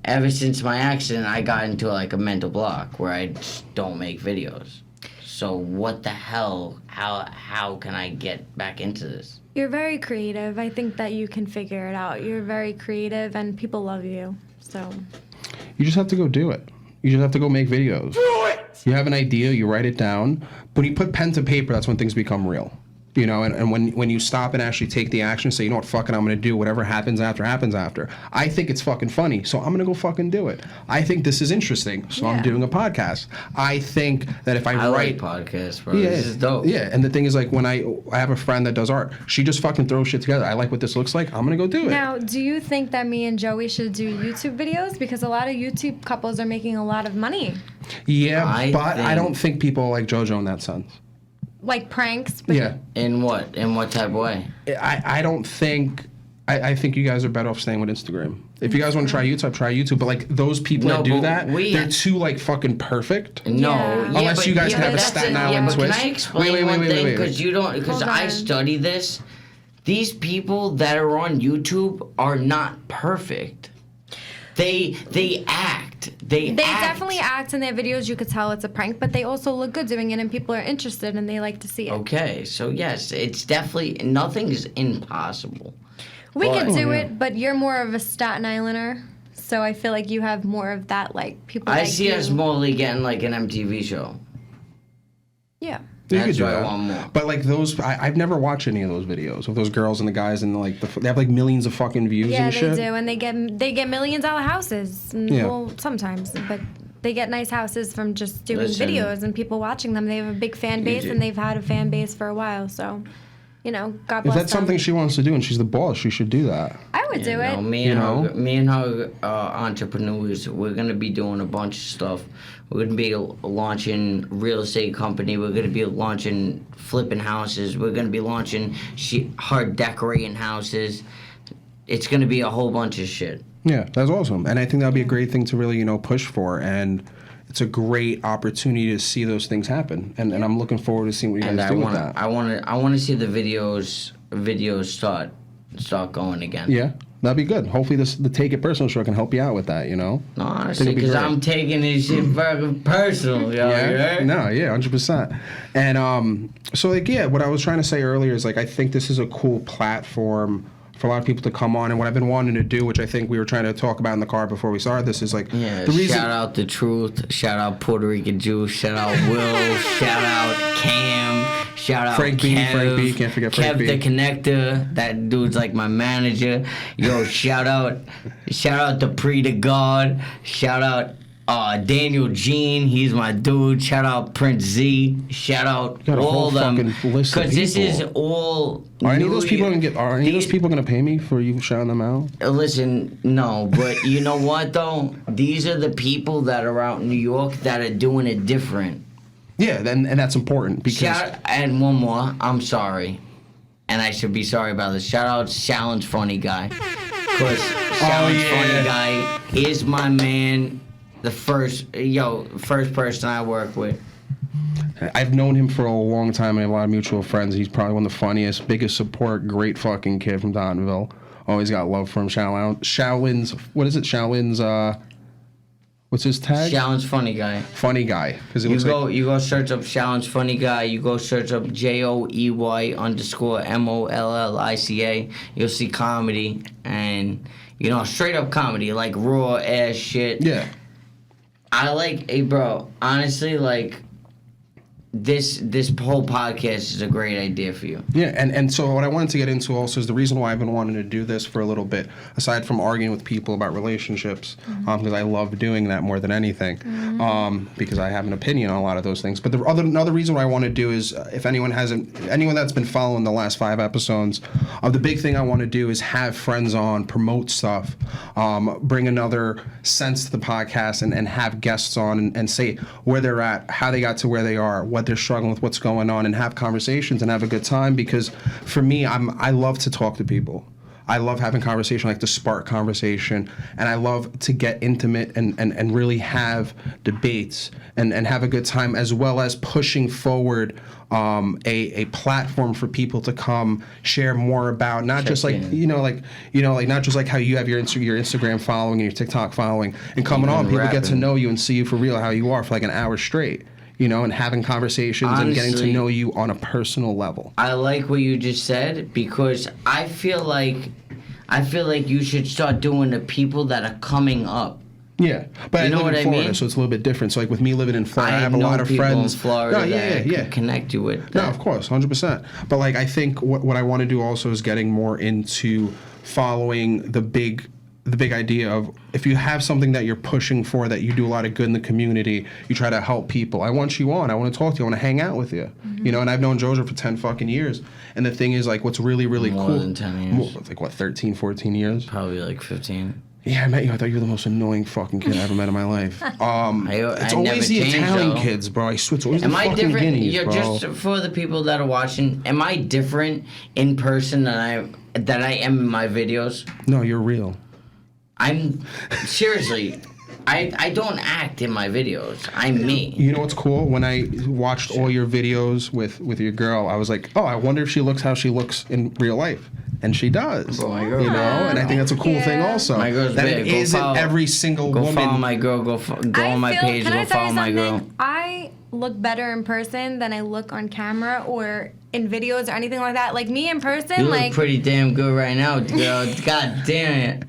Speaker 4: Ever since my accident, I got into like a mental block where I just don't make videos. So what the hell? How can I get back into this?
Speaker 5: You're very creative. I think that you can figure it out. You're very creative, and people love you. So
Speaker 3: you just have to go do it. You just have to go make videos. Do it! You have an idea, you write it down. When you put pen to paper, that's when things become real. You know, and when you stop and actually take the action, say, you know what, fucking, I'm going to do whatever happens after. I think it's fucking funny, so I'm going to go fucking do it. I think this is interesting, so I'm doing a podcast. I think that if I write...
Speaker 4: like podcasts, bro. Yeah, this is dope.
Speaker 3: Yeah, and the thing is, like, when I have a friend that does art, she just fucking throws shit together. I like what this looks like. I'm going to go do it.
Speaker 5: Now, do you think that me and Joey should do YouTube videos? Because a lot of YouTube couples are making a lot of money.
Speaker 3: Yeah, I don't think people like JoJo in that sense.
Speaker 5: Like pranks? But
Speaker 3: yeah.
Speaker 4: In what type of way?
Speaker 3: I don't think... I think you guys are better off staying with Instagram. If you guys want to try YouTube. But, like, those people that do that, they're too, like, fucking perfect.
Speaker 4: No.
Speaker 5: Yeah.
Speaker 3: Unless you guys can have a Staten Island twist.
Speaker 4: Can I explain one thing? Because you don't... Because I study this. These people that are on YouTube are not perfect. They act. They
Speaker 5: definitely act in their videos. You could tell it's a prank, but they also look good doing it, and people are interested, and they like to see it.
Speaker 4: Okay, so yes, it's definitely... Nothing is impossible.
Speaker 5: We could do it, but you're more of a Staten Islander, so I feel like you have more of that, like, people
Speaker 4: I
Speaker 5: like
Speaker 4: see
Speaker 5: you.
Speaker 4: us mostly getting, like, an MTV show.
Speaker 5: Yeah.
Speaker 4: That's what I want more.
Speaker 3: But, like, those... I've never watched any of those videos of those girls and the guys, and, like, they have, like, millions of fucking views and shit.
Speaker 5: Yeah, they do, and they get $million-dollar houses.
Speaker 3: Yeah.
Speaker 5: Well, sometimes, but... They get nice houses from just doing videos and people watching them. They have a big fan base, and they've had a fan base for a while, so... You know, God bless
Speaker 3: If that's something she wants to do and she's the boss, she should do that.
Speaker 5: I would do it.
Speaker 4: Me and her entrepreneurs, we're going to be doing a bunch of stuff. We're going to be launching real estate company. We're going to be launching flipping houses. We're going to be launching hard decorating houses. It's going to be a whole bunch of shit.
Speaker 3: Yeah, that's awesome. And I think that would be a great thing to really, push for. And it's a great opportunity to see those things happen, and I'm looking forward to seeing what you guys do with that. I
Speaker 4: want to see the videos start going again.
Speaker 3: Yeah, that'd be good. Hopefully, the Take It Personal show can help you out with that.
Speaker 4: No, honestly, because I'm taking this shit very personal.
Speaker 3: Yeah, right? No, yeah, 100%. And so like, yeah, what I was trying to say earlier is like, I think this is a cool platform for a lot of people to come on, and what I've been wanting to do, which I think we were trying to talk about in the car before we started this, is like the reason.
Speaker 4: Shout out The Truth, shout out Puerto Rican Juice, shout out Will, shout out Cam, Shout out
Speaker 3: Frank B,
Speaker 4: Kev.
Speaker 3: Frank B, can't forget Frank
Speaker 4: Kev
Speaker 3: B.
Speaker 4: the Connector. That dude's like my manager. Yo, shout out to Pre to God. Shout out Daniel Jean, he's my dude. Shout out Prince Z. Shout out
Speaker 3: got a
Speaker 4: all
Speaker 3: whole
Speaker 4: them.
Speaker 3: fucking list of
Speaker 4: Because this is
Speaker 3: people.
Speaker 4: all.
Speaker 3: Are any of those people
Speaker 4: New-
Speaker 3: gonna Are any of those people gonna pay me for you shouting them out?
Speaker 4: Listen, no, but you know what though? These are the people that are out in New York that are doing it different.
Speaker 3: Yeah, and that's important because
Speaker 4: And one more, I'm sorry. And I should be sorry about this. Shout out Challenge Funny Guy. Because Challenge Funny Guy is my man. The first person I work with.
Speaker 3: I've known him for a long time. I have a lot of mutual friends. He's probably one of the funniest, biggest support, great fucking kid from Donville. Always got love for him. Shaolin's, what is it? Shaolin's, what's his tag?
Speaker 4: Challenge Funny Guy.
Speaker 3: Funny Guy. Because
Speaker 4: You go search up Challenge Funny Guy. You go search up JOEY_MOLLICA. You'll see comedy and straight up comedy, like raw ass shit.
Speaker 3: Yeah.
Speaker 4: I like, hey bro, honestly, like this whole podcast is a great idea for you.
Speaker 3: Yeah, and so what I wanted to get into also is the reason why I've been wanting to do this for a little bit, aside from arguing with people about relationships, because I love doing that more than anything, because I have an opinion on a lot of those things. But another reason why I want to do is, if anyone that's been following the last 5 episodes, the big thing I want to do is have friends on, promote stuff, bring another sense to the podcast, and have guests on and say where they're at, how they got to where they are, what they're struggling with, what's going on, and have conversations and have a good time. Because for me, I love to talk to people. I love having conversation, like to spark conversation, and I love to get intimate and really have debates and have a good time, as well as pushing forward a platform for people to come share more about, not just like not just like how you have your Instagram following and your TikTok following, and coming on, people get to know you and see you for real, how you are, for like an hour straight. And having conversations. Honestly, and getting to know you on a personal level.
Speaker 4: I like what you just said, because I feel like you should start doing the people that are coming up.
Speaker 3: Yeah, but I live in Florida, so it's a little bit different. So like with me living in Florida, I have a lot of friends
Speaker 4: in Florida that can connect you with.
Speaker 3: No, of course, 100%. But like I think what I want to do also is getting more into following the big idea of, if you have something that you're pushing for, that you do a lot of good in the community, you try to help people. I want you on. I want to talk to you. I want to hang out with you. And I've known Jojo for 10 fucking years. And the thing is, like, what's really, really cool.
Speaker 4: More than 10 years.
Speaker 3: Like, what, 13, 14 years?
Speaker 4: Probably like 15.
Speaker 3: Yeah, I met you. I thought you were the most annoying fucking kid I ever met in my life. It's
Speaker 4: I
Speaker 3: always the
Speaker 4: changed,
Speaker 3: Italian
Speaker 4: though.
Speaker 3: kids, bro. I swear, it's always
Speaker 4: Am
Speaker 3: the
Speaker 4: I
Speaker 3: fucking
Speaker 4: different?
Speaker 3: guineas, bro.
Speaker 4: Just for the people that are watching, am I different in person than I am in my videos?
Speaker 3: No, you're real.
Speaker 4: I'm seriously. I don't act in my videos. I'm me.
Speaker 3: You know what's cool? When I watched all your videos with your girl, I was like, oh, I wonder if she looks how she looks in real life. And she does.
Speaker 4: Oh, my girl.
Speaker 3: And I think that's a cool thing also.
Speaker 4: My girl's
Speaker 3: that
Speaker 4: big.
Speaker 3: it isn't every single
Speaker 4: Go
Speaker 3: woman.
Speaker 4: follow my girl. Go on my page. Go follow my girl.
Speaker 5: I look better in person than I look on camera or in videos or anything like that. Like me in person,
Speaker 4: You
Speaker 5: like
Speaker 4: look pretty damn good right now, girl. God damn it.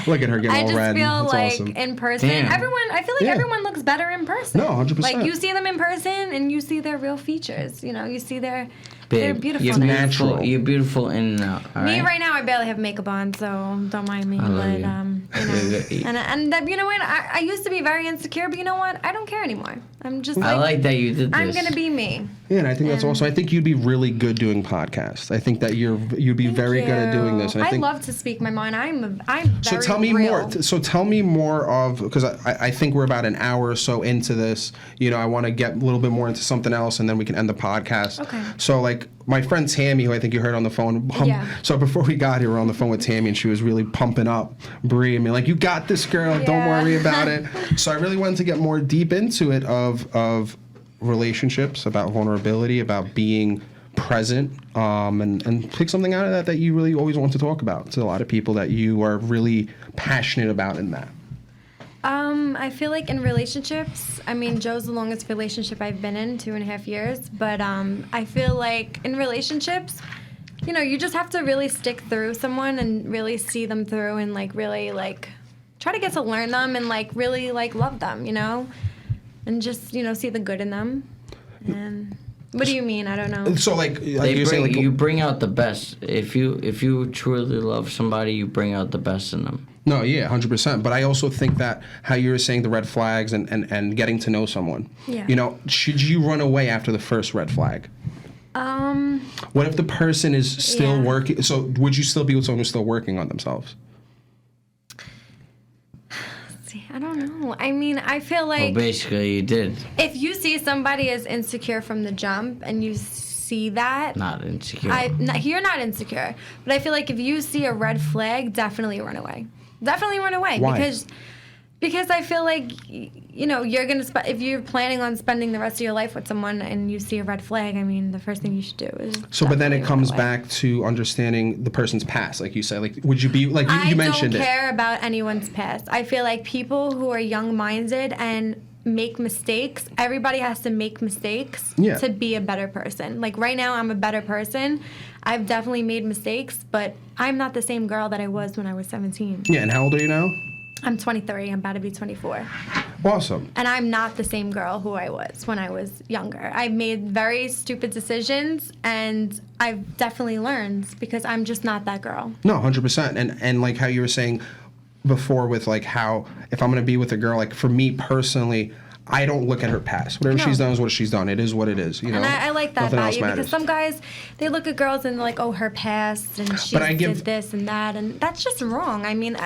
Speaker 3: Look at her getting
Speaker 5: I
Speaker 3: all
Speaker 5: just
Speaker 3: red.
Speaker 5: feel
Speaker 3: That's
Speaker 5: like
Speaker 3: awesome.
Speaker 5: in person,
Speaker 4: Damn.
Speaker 5: I feel like everyone looks better in person.
Speaker 3: No, 100%.
Speaker 5: Like you see them in person and you see their real features. You see their
Speaker 4: Babe,
Speaker 5: beautiful.
Speaker 3: It's natural.
Speaker 4: You're beautiful in and out. All
Speaker 5: Me
Speaker 4: right?
Speaker 5: right now, I barely have makeup on, so don't mind me.
Speaker 4: I love
Speaker 5: But
Speaker 4: you.
Speaker 5: and you know what? I used to be very insecure, but you know what? I don't care anymore. I'm just
Speaker 4: I like that you did this.
Speaker 5: I'm gonna be me.
Speaker 3: Yeah, and I think that's also. I think you'd be really good doing podcasts. I think that you'd be very good at doing this. And I think,
Speaker 5: love to speak my mind. I'm very
Speaker 3: so tell me
Speaker 5: real.
Speaker 3: more. So tell me more of, because I think we're about an hour or so into this. I want to get a little bit more into something else, and then we can end the podcast.
Speaker 5: Okay.
Speaker 3: So like my friend Tammy, who I think you heard on the phone.
Speaker 5: Yeah.
Speaker 3: So before we got here, we were on the phone with Tammy, and she was really pumping up Bree. I mean, like, you got this, girl. Don't
Speaker 5: Yeah.
Speaker 3: worry about it. So I really wanted to get more deep into it of relationships, about vulnerability, about being present, and pick something out of that you really always want to talk about to a lot of people that you are really passionate about in that.
Speaker 5: I feel like in relationships, I mean, Joe's the longest relationship I've been in, 2.5 years. But I feel like in relationships, you just have to really stick through someone and really see them through and really try to get to learn them and really love them, and just see the good in them. And What do you mean? I don't know.
Speaker 3: So like
Speaker 4: They
Speaker 3: you're saying, like,
Speaker 4: you bring out the best. If you truly love somebody, you bring out the best in them.
Speaker 3: no, yeah, 100%. But I also think that how you were saying the red flags and getting to know someone.
Speaker 5: Yeah.
Speaker 3: You know, should you run away after the first red flag? What if the person is still working? So would you still be with someone who's still working on themselves?
Speaker 5: I don't know. I mean, I feel like
Speaker 4: Well, basically, you did.
Speaker 5: if you see somebody as insecure from the jump and you see that,
Speaker 4: Not insecure.
Speaker 5: you're not insecure. But I feel like if you see a red flag, definitely run away. Definitely run away.
Speaker 3: Why?
Speaker 5: Because I feel like, you know, you're going to if you're planning on spending the rest of your life with someone and you see a red flag, I mean, the first thing you should do is
Speaker 3: So, but then it
Speaker 5: definitely
Speaker 3: comes
Speaker 5: run away.
Speaker 3: back to understanding the person's past, like you said. Like, would you be like you mentioned
Speaker 5: I don't
Speaker 3: it?
Speaker 5: care about anyone's past. I feel like people who are young-minded and make mistakes, everybody has to make mistakes
Speaker 3: Yeah.
Speaker 5: to be a better person. Like right now, I'm a better person. I've definitely made mistakes, but I'm not the same girl that I was when I was 17.
Speaker 3: Yeah, and how old are you now?
Speaker 5: I'm 23. I'm about to be 24.
Speaker 3: Awesome.
Speaker 5: And I'm not the same girl who I was when I was younger. I've made very stupid decisions, and I've definitely learned because I'm just not that girl.
Speaker 3: No, 100%. And like how you were saying before with like how if I'm gonna be with a girl, like for me personally, I don't look at her past. Whatever she's done is what she's done. It is what it is. You know.
Speaker 5: And I like that
Speaker 3: Nothing
Speaker 5: about
Speaker 3: else
Speaker 5: you
Speaker 3: matters.
Speaker 5: because some guys, they look at girls and they're like, oh, her past and she did this and that, and that's just wrong. I mean,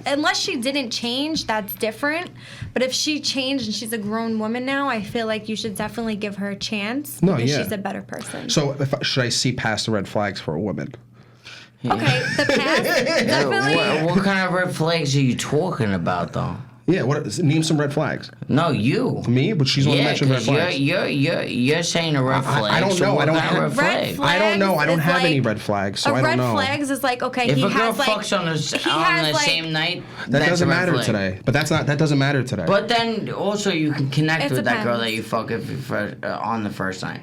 Speaker 5: unless she didn't change, that's different. But if she changed and she's a grown woman now, I feel like you should definitely give her a chance because she's a better person.
Speaker 3: So should I see past the red flags for a woman?
Speaker 5: Okay, the past, definitely.
Speaker 4: What kind of red flags are you talking about, though?
Speaker 3: Yeah, name some red flags.
Speaker 4: No, you.
Speaker 3: Me? But she's only mentioned red
Speaker 4: 'cause
Speaker 3: flags.
Speaker 4: you're saying a red flag.
Speaker 3: I don't
Speaker 4: so
Speaker 3: know.
Speaker 4: what
Speaker 3: I don't
Speaker 4: kind
Speaker 3: have-
Speaker 4: of red flag?
Speaker 3: I don't know. I don't
Speaker 5: is
Speaker 3: have any
Speaker 5: like-
Speaker 3: red flags, so
Speaker 5: a
Speaker 3: I don't
Speaker 5: red
Speaker 3: know.
Speaker 5: flags is like, okay,
Speaker 4: If
Speaker 5: he
Speaker 4: a girl
Speaker 5: has like
Speaker 4: fucks on the same night,
Speaker 3: That
Speaker 4: that's
Speaker 3: doesn't
Speaker 4: a red
Speaker 3: matter
Speaker 4: flag.
Speaker 3: today. But that doesn't matter today.
Speaker 4: But then also you can connect
Speaker 5: It
Speaker 4: with that girl
Speaker 5: depends.
Speaker 4: that you fuck on the first night.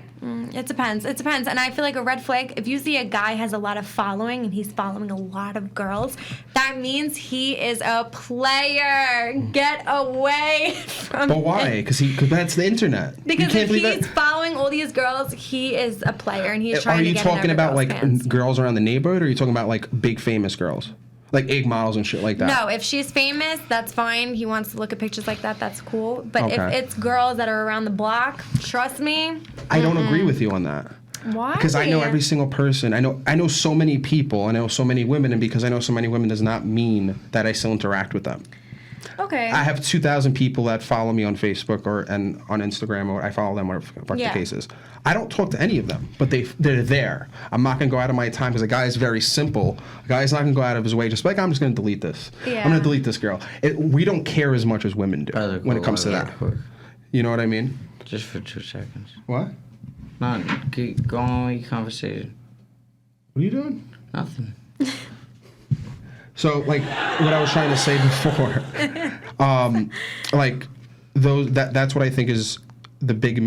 Speaker 5: It depends. It depends. And I feel like a red flag, if you see a guy has a lot of following and he's following a lot of girls, that means he is a player. Get away from
Speaker 3: But why? Because that's the internet.
Speaker 5: Because
Speaker 3: you can't
Speaker 5: if
Speaker 3: believe
Speaker 5: he's
Speaker 3: that.
Speaker 5: following all these girls, he is a player and he's trying
Speaker 3: Are
Speaker 5: to
Speaker 3: you
Speaker 5: get
Speaker 3: talking
Speaker 5: in every
Speaker 3: about
Speaker 5: girl's
Speaker 3: like
Speaker 5: pants.
Speaker 3: girls around the neighborhood, or are you talking about like big famous girls, like egg models and shit like that?
Speaker 5: No, if she's famous, that's fine. He wants to look at pictures like that, that's cool. But if
Speaker 3: Okay.
Speaker 5: it's girls that are around the block, trust me.
Speaker 3: I don't agree with you on that.
Speaker 5: Why?
Speaker 3: Because I know every single person. I know so many people. I know so many women, and because I know so many women does not mean that I still interact with them.
Speaker 5: Okay.
Speaker 3: I have 2,000 people that follow me on Facebook and on Instagram, or I follow them, whatever the
Speaker 5: Yeah.
Speaker 3: case is. I don't talk to any of them, but they're there. I'm not gonna go out of my time because a guy is very simple. A guy's not gonna go out of his way just like I'm just gonna delete this.
Speaker 5: Yeah.
Speaker 3: I'm gonna delete this girl. We don't care as much as women do when it comes to that. You know what I mean?
Speaker 4: Just for 2 seconds.
Speaker 3: What?
Speaker 4: No, keep going on with your conversation.
Speaker 3: What are you doing?
Speaker 4: Nothing.
Speaker 3: So, like, what I was trying to say before, like, that's what I think is the big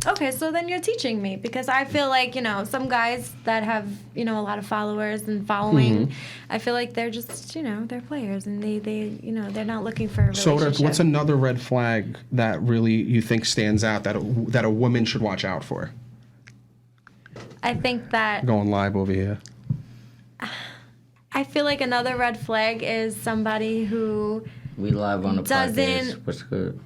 Speaker 5: Okay, so then you're teaching me because I feel like, some guys that have, a lot of followers and following, I feel like they're just, they're players and they they're not looking for a relationship.
Speaker 3: So what's another red flag that really you think stands out that a woman should watch out for?
Speaker 5: I think that
Speaker 3: Going live over here.
Speaker 5: I feel like another red flag is somebody who
Speaker 4: We live on the
Speaker 5: Doesn't-
Speaker 4: podcast. What's good?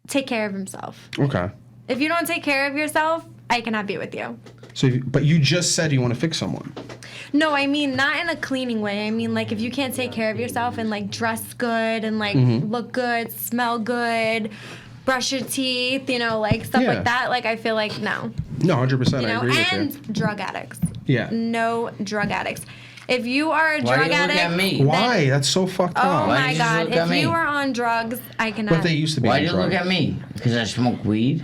Speaker 5: take care of himself.
Speaker 3: Okay.
Speaker 5: If you don't take care of yourself, I cannot be with you.
Speaker 3: So, but you just said you want to fix someone.
Speaker 5: No, I mean not in a cleaning way. I mean like if you can't take care of yourself and like dress good and like look good, smell good, brush your teeth, like stuff
Speaker 3: Yeah.
Speaker 5: like that, like I feel like no.
Speaker 3: No, 100%. I agree with you.
Speaker 5: And drug addicts.
Speaker 3: Yeah.
Speaker 5: No drug addicts. If you are a
Speaker 4: Why
Speaker 5: drug
Speaker 4: do you look
Speaker 5: addict,
Speaker 4: at me?
Speaker 3: Why? That's so fucked
Speaker 5: oh
Speaker 3: up.
Speaker 4: Why
Speaker 5: my
Speaker 4: did you
Speaker 5: god,
Speaker 4: look at
Speaker 5: if
Speaker 4: me?
Speaker 5: you are on drugs, I cannot.
Speaker 3: But they used to be.
Speaker 4: Why
Speaker 3: on
Speaker 4: do you look
Speaker 3: drugs.
Speaker 4: at me? Because I smoke weed?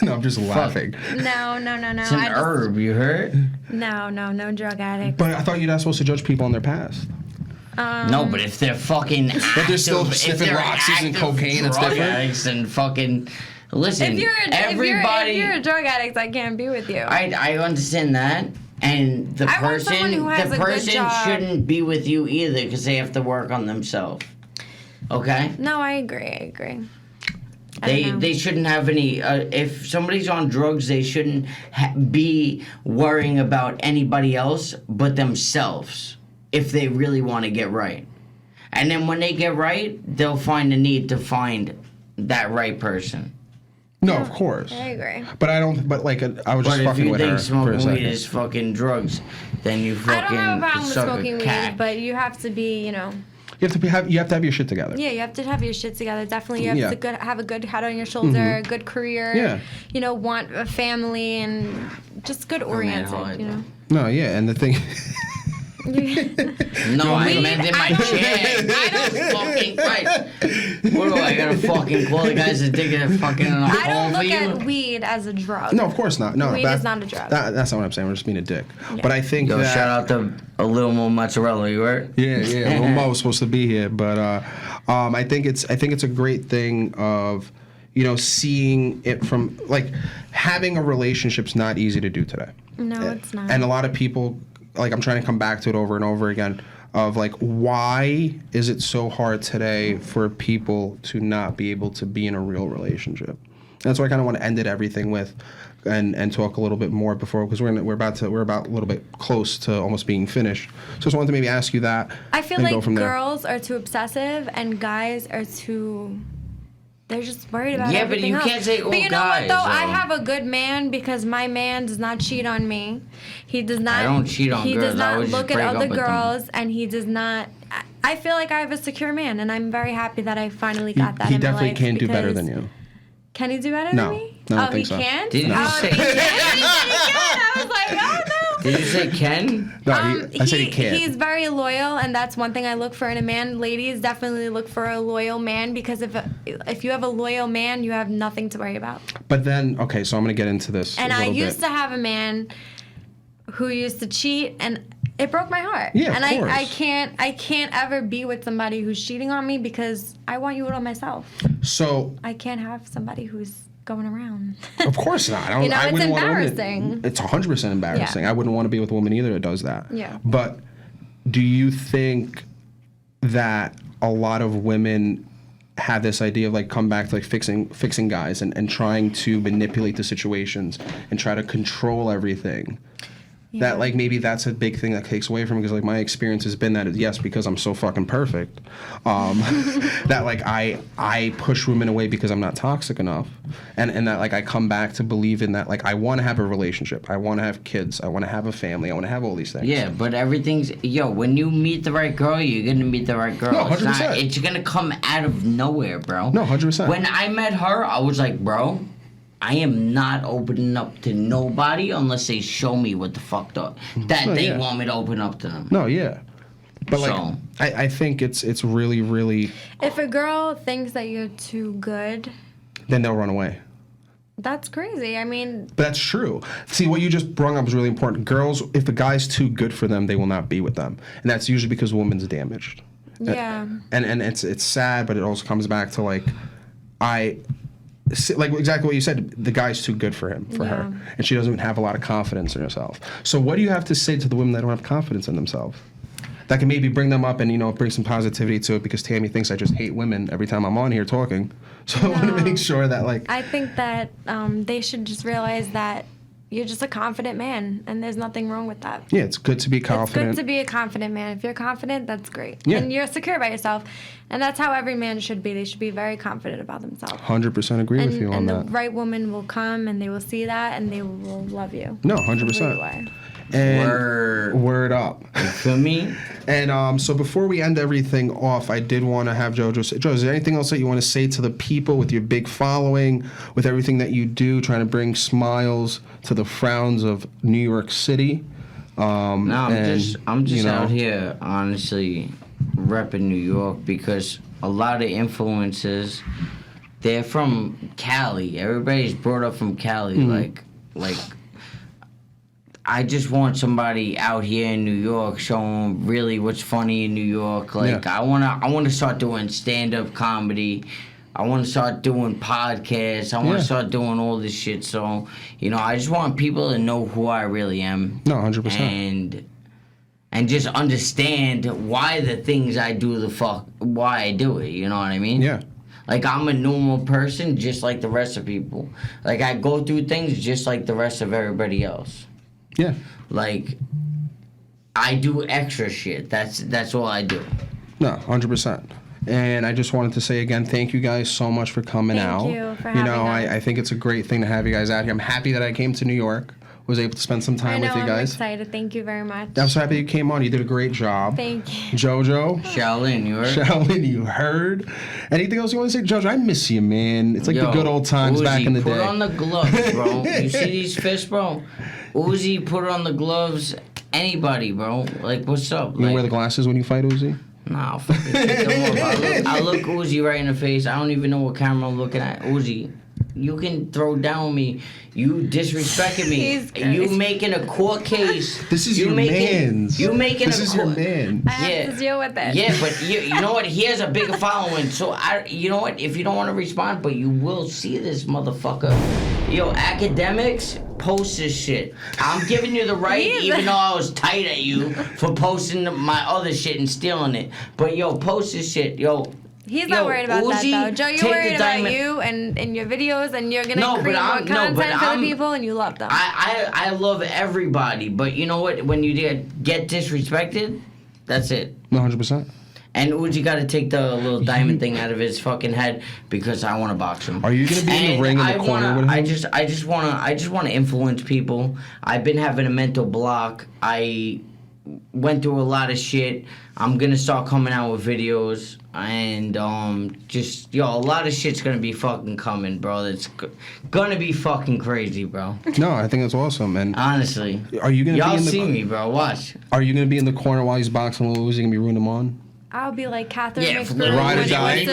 Speaker 3: No, I'm just laughing.
Speaker 5: No.
Speaker 4: It's an herb, you heard?
Speaker 5: No drug addict.
Speaker 3: But I thought you're not supposed to judge people on their past.
Speaker 4: No, but if they're fucking
Speaker 3: But they're still
Speaker 4: active- if
Speaker 3: sniffing
Speaker 4: they're
Speaker 3: Roxys and
Speaker 4: active
Speaker 3: cocaine, it's
Speaker 4: drug
Speaker 3: different?
Speaker 4: addicts and fucking... Listen,
Speaker 5: If you're
Speaker 4: everybody...
Speaker 5: a drug addict, I can't be with you.
Speaker 4: I understand that, and the
Speaker 5: I want someone who has a good
Speaker 4: person
Speaker 5: job.
Speaker 4: shouldn't be with you either because they have to work on themselves. Okay?
Speaker 5: No, I agree.
Speaker 4: They shouldn't have any. If somebody's on drugs, they shouldn't be worrying about anybody else but themselves. If they really want to get right, and then when they get right, they'll find the need to find that right person.
Speaker 3: No, of course.
Speaker 5: I agree.
Speaker 3: But I don't. But like, I was just fucking with her for a
Speaker 4: if you think smoking weed
Speaker 3: second.
Speaker 4: is fucking drugs, then you fucking
Speaker 5: I don't have a problem with
Speaker 4: suck
Speaker 5: smoking
Speaker 4: a
Speaker 5: weed,
Speaker 4: cat.
Speaker 5: but you have to be,
Speaker 3: You have to have your shit together.
Speaker 5: Yeah, you have to have your shit together. Definitely, you have to have a good head on your shoulder, a good career.
Speaker 3: Yeah.
Speaker 5: Want a family and just good oriented.
Speaker 3: No, yeah, and the thing.
Speaker 4: No, I meant in my chair. I don't fucking right. What do I gotta fucking call the guys that dig a fucking in a
Speaker 5: I
Speaker 4: hole
Speaker 5: don't
Speaker 4: for
Speaker 5: look
Speaker 4: you?
Speaker 5: at weed as a drug.
Speaker 3: No, of course not. No,
Speaker 5: weed is not a drug.
Speaker 3: That's not what I'm saying. We're just being a dick.
Speaker 5: Yeah.
Speaker 3: But I think
Speaker 4: Yo,
Speaker 3: that.
Speaker 4: shout out to a little more mozzarella, you heard?
Speaker 3: Yeah, Lil Mo was supposed to be here, but I think it's a great thing of seeing it from like having a relationship's not easy to do today.
Speaker 5: No, it's not.
Speaker 3: And a lot of people, like, I'm trying to come back to it over and over again of like, why is it so hard today for people to not be able to be in a real relationship? That's why I kind of want to end it everything with, and talk a little bit more before, because we're about a little bit close to almost being finished. So I just wanted to maybe ask you that.
Speaker 5: I feel
Speaker 3: and
Speaker 5: like
Speaker 3: go from there.
Speaker 5: girls are too obsessive and guys are too. They're just worried about
Speaker 4: Yeah, but
Speaker 5: everything
Speaker 4: you
Speaker 5: else.
Speaker 4: can't say all
Speaker 5: But you know
Speaker 4: guys,
Speaker 5: what though? I
Speaker 4: though.
Speaker 5: have a good man because my man does not cheat on me. He does not.
Speaker 4: I don't cheat on
Speaker 5: He
Speaker 4: girls.
Speaker 5: does
Speaker 4: I
Speaker 5: not
Speaker 4: always
Speaker 5: look
Speaker 4: just
Speaker 5: at
Speaker 4: break
Speaker 5: other
Speaker 4: up with them.
Speaker 5: girls, and he does not. I feel like I have a secure man, and I'm very happy that I finally got that.
Speaker 3: He
Speaker 5: in my
Speaker 3: definitely
Speaker 5: life
Speaker 3: can do better
Speaker 5: because-
Speaker 3: than you.
Speaker 5: Can he do better
Speaker 3: No.
Speaker 5: than me?
Speaker 3: No, I don't
Speaker 5: Oh,
Speaker 3: think
Speaker 5: he
Speaker 3: so.
Speaker 5: can?
Speaker 4: Did you
Speaker 5: Oh,
Speaker 4: say-
Speaker 5: he can? He said he can. I was like, oh no.
Speaker 4: Did you say Ken?
Speaker 3: No, I said he can't.
Speaker 5: He's very loyal, and that's one thing I look for in a man. Ladies, definitely look for a loyal man, because if you have a loyal man, you have nothing to worry about.
Speaker 3: But then, okay, so I'm gonna get into this.
Speaker 5: And
Speaker 3: a
Speaker 5: I
Speaker 3: little
Speaker 5: used
Speaker 3: bit.
Speaker 5: to have a man who used to cheat, and it broke my heart.
Speaker 3: Yeah,
Speaker 5: and
Speaker 3: of course.
Speaker 5: I can't ever be with somebody who's cheating on me, because I want you on myself.
Speaker 3: So
Speaker 5: I can't have somebody who's going around.
Speaker 3: of course not. I
Speaker 5: it's
Speaker 3: wouldn't want a woman-
Speaker 5: embarrassing.
Speaker 3: It's 100% embarrassing.
Speaker 5: Yeah.
Speaker 3: I wouldn't want to be with a woman either that does that.
Speaker 5: Yeah.
Speaker 3: But do you think that a lot of women have this idea of like come back to like fixing guys and trying to manipulate the situations and try to control everything? That like maybe that's a big thing that takes away from it, because like my experience has been that yes, because I'm so fucking perfect, that like I push women away because I'm not toxic enough, and that like I come back to believe in that like I want to have a relationship, I want to have kids, I want to have a family, I want to have all these things.
Speaker 4: Yeah, but everything's when you meet the right girl, you're gonna meet the right girl.
Speaker 3: No, 100%.
Speaker 4: It's gonna come out of nowhere, bro.
Speaker 3: No, 100%.
Speaker 4: When I met her, I was like, bro, I am not opening up to nobody unless they show me what the fuck that
Speaker 3: No,
Speaker 4: they
Speaker 3: yeah.
Speaker 4: want me to open up to them.
Speaker 3: No, yeah. But like
Speaker 4: So-
Speaker 3: I think it's really, really,
Speaker 5: If a girl thinks that you're too good,
Speaker 3: then they'll run away.
Speaker 5: that's crazy. I mean,
Speaker 3: But that's true. See, what you just brought up is really important. Girls, if the guy's too good for them, they will not be with them, and that's usually because the woman's damaged.
Speaker 5: yeah.
Speaker 3: And it's sad, but it also comes back to like like exactly what you said. The guy's too good for her,
Speaker 5: Yeah.
Speaker 3: and she doesn't have a lot of confidence in herself. So what do you have to say to the women that don't have confidence in themselves? That can maybe bring them up and bring some positivity to it, because Tammy thinks I just hate women every time I'm on here talking. So I want to
Speaker 5: No.
Speaker 3: make sure that like
Speaker 5: I think that they should just realize that you're just a confident man, and there's nothing wrong with that.
Speaker 3: yeah, it's good to be confident.
Speaker 5: It's good to be a confident man. If you're confident, that's great.
Speaker 3: Yeah.
Speaker 5: And you're secure about yourself. And that's how every man should be. They should be very confident about themselves.
Speaker 3: 100% agree with you on
Speaker 5: and
Speaker 3: that.
Speaker 5: the right woman will come, and they will see that, and they will love you.
Speaker 3: No,
Speaker 5: That's really
Speaker 3: 100%.
Speaker 5: why.
Speaker 3: And
Speaker 4: Word
Speaker 3: up.
Speaker 4: You feel me?
Speaker 3: And so before we end everything off, I did want to have Joe say, Joe, is there anything else that you want to say to the people with your big following, with everything that you do, trying to bring smiles to the frowns of New York City?
Speaker 4: No, I'm just
Speaker 3: you know,
Speaker 4: out here, honestly, repping New York, because a lot of influences, they're from Cali. Everybody's brought up from Cali. Like I just want somebody out here in New York showing really what's funny in New York. Like
Speaker 3: Yeah.
Speaker 4: I wanna start doing stand-up comedy. I want to start doing podcasts. I want to start doing all this shit. So, I just want people to know who I really am.
Speaker 3: No, 100%.
Speaker 4: And just understand why the things I do why I do it. You know what I mean?
Speaker 3: Yeah.
Speaker 4: Like, I'm a normal person just like the rest of people. Like, I go through things just like the rest of everybody else.
Speaker 3: Yeah.
Speaker 4: Like, I do extra shit. That's all I do.
Speaker 3: No, 100%. And I just wanted to say again, thank you guys so much for coming out.
Speaker 5: Thank you for having us.
Speaker 3: I think it's a great thing to have you guys out here. I'm happy that I came to New York. Was able to spend some time with you guys.
Speaker 5: I'm excited. Thank you very much.
Speaker 3: I'm so happy you came on. You did a great job.
Speaker 5: Thank you.
Speaker 3: Jojo.
Speaker 4: Shaolin, you heard?
Speaker 3: Shaolin, you heard. Anything else you want to say, Jojo? I miss you, man. It's like the good old times
Speaker 4: Uzi,
Speaker 3: back in the day.
Speaker 4: put on the gloves, bro. You see these fists, bro? Uzi, put on the gloves. Anybody, bro. Like, what's up?
Speaker 3: You wear the glasses when you fight, Uzi?
Speaker 4: Nah, fuck it. Don't worry about it. I look Uzi right in the face. I don't even know what camera I'm looking at. Uzi, you can throw down me. You disrespecting me. You making a court case.
Speaker 3: This is your man's.
Speaker 4: You making
Speaker 3: this is your man.
Speaker 5: I have to deal with it.
Speaker 4: Yeah, but you know what? He has a bigger following. So you know what? If you don't want to respond, but you will see this motherfucker. Yo, academics, post this shit. I'm giving you the right, even though I was tight at you for posting my other shit and stealing it. But yo, post this shit. Yo.
Speaker 5: He's not worried about that, though. Joe, you're worried about you and your videos, and you're going to create more content for the people, and you love them.
Speaker 4: I love everybody, but you know what? When you get disrespected, that's it.
Speaker 3: 100%.
Speaker 4: And Uzi got to take the little diamond thing out of his fucking head because I want to box him.
Speaker 3: Are you going to be in the ring in the corner with him?
Speaker 4: I just want to influence people. I've been having a mental block. I went through a lot of shit. I'm gonna start coming out with videos, and a lot of shit's gonna be fucking coming, bro. That's gonna be fucking crazy, bro.
Speaker 3: No, I think that's awesome, and
Speaker 4: honestly,
Speaker 3: are you gonna
Speaker 4: y'all
Speaker 3: be in
Speaker 4: see me, bro? Watch.
Speaker 3: Are you gonna be in the corner while he's boxing with Uzi and be rooting him on?
Speaker 5: I'll be like Catherine
Speaker 4: McBride.
Speaker 3: Ride or die.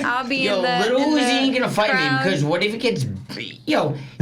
Speaker 5: I'll be in the
Speaker 4: little Uzi ain't gonna fight
Speaker 5: crowd.
Speaker 4: me because what if it gets...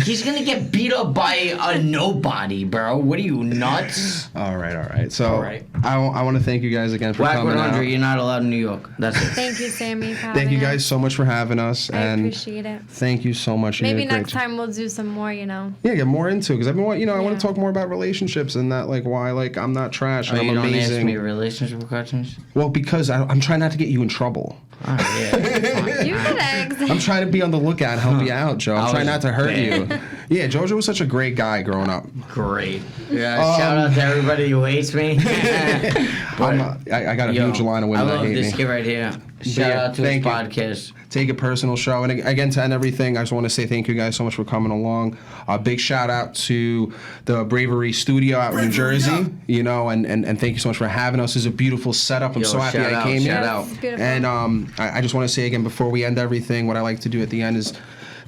Speaker 4: he's gonna get beat up by a nobody, bro. What are you, nuts?
Speaker 3: All right. So, I want to thank you guys again for coming out.
Speaker 4: You're not allowed in New York. That's it.
Speaker 5: Thank you, Sammy, for having
Speaker 3: Thank you
Speaker 5: us.
Speaker 3: guys so much for having us.
Speaker 5: I appreciate it.
Speaker 3: Thank you so much.
Speaker 5: Maybe next time we'll do some more,
Speaker 3: Yeah, get more into it. Because I've been, I want to talk more about relationships and that, like, why, like, I'm not trash and I'm
Speaker 4: you
Speaker 3: amazing.
Speaker 4: Don't ask me relationship questions?
Speaker 3: Well, because I'm trying not to get you in trouble.
Speaker 4: Oh, yeah.
Speaker 5: You can ask.
Speaker 3: I'm trying to be on the lookout and help you out, Joe. I'm trying not to hurt you. Yeah, Jojo was such a great guy growing up.
Speaker 4: Great. Yeah, shout out to everybody who hates me.
Speaker 3: I got a huge line of women that hate me.
Speaker 4: I love this kid right here. Shout out to his podcast.
Speaker 3: Take a personal show. And again, to end everything, I just want to say thank you guys so much for coming along. A big shout out to the Bravery Studio out in New Jersey, and thank you so much for having us. It's a beautiful setup. I'm so happy I came here.
Speaker 4: Shout out.
Speaker 3: And I just want to say again, before we end everything, what I like to do at the end is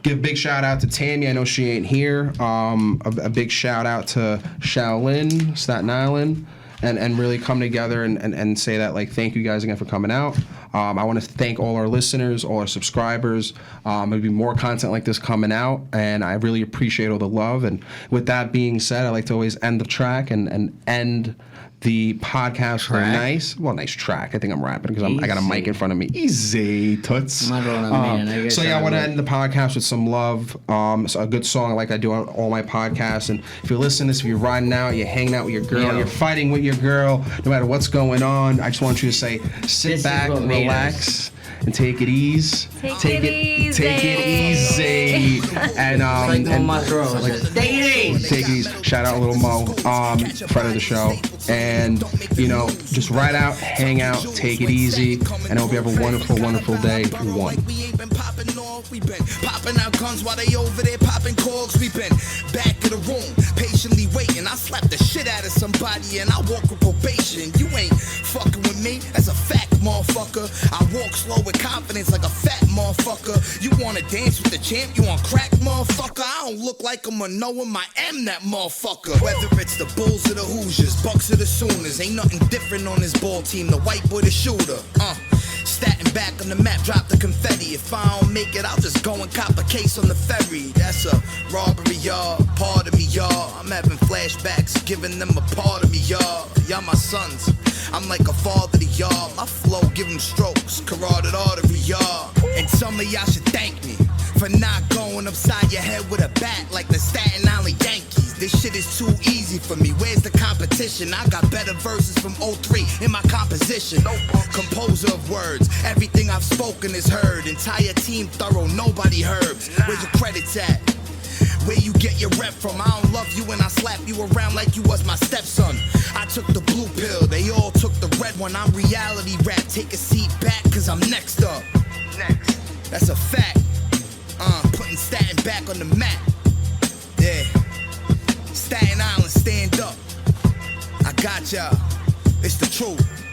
Speaker 3: give a big shout out to Tammy. I know she ain't here. A big shout out to Shaolin, Staten Island. And really come together and say that, like, thank you guys again for coming out. I want to thank all our listeners, all our subscribers. There'll be more content like this coming out, and I really appreciate all the love. And with that being said, I like to always end the track and end the podcast with a nice track. I think I'm rapping because I got a mic in front of me. Easy, toots. I want to end the podcast with some love. So a good song like I do on all my podcasts. And if you listen to this, if you're riding out, you're hanging out with your girl, you're fighting with your girl, no matter what's going on, I just want you to say, sit back, relax, and take it easy. Take it easy. And
Speaker 4: take it easy.
Speaker 3: Shout out Little Mo, friend of the show. And just ride out, hang out, take it easy, and I hope you have a wonderful, wonderful day.
Speaker 6: We been popping out guns while they over there popping corks. We been back in the room, patiently waiting. I slap the shit out of somebody and I walk with probation. You ain't fucking with me, that's a fact, motherfucker. I walk slow with confidence like a fat motherfucker. You wanna dance with the champ, you on crack, motherfucker. I don't look like I'm a knowing I am that motherfucker. Whether it's the Bulls or the Hoosiers, Bucks or the Sooners, ain't nothing different on this ball team. The white boy, the shooter. Statin back on the map, drop the confetti. If I don't make it, I'll just go and cop a case on the ferry. That's a robbery, y'all. Pardon me, y'all. I'm having flashbacks, giving them a part of me, y'all. Y'all my sons. I'm like a father to y'all. My flow give them strokes, carotid artery, y'all. And some of y'all should thank me for not going upside your head with a bat like the Staten Island Yankees. This shit is too easy for me. Where's the competition? I got better verses from 03 in my composition. Composer of words, everything I've spoken is heard. Entire team thorough, nobody herbs. Where's your credits at? Where you get your rep from? I don't love you and I slap you around like you was my stepson. I took the blue pill, they all took the red one. I'm reality rap, take a seat back cause I'm next up. Next. That's a fact. Putting Staten back on the map. Yeah. Staten Island, stand up. I got y'all. It's the truth.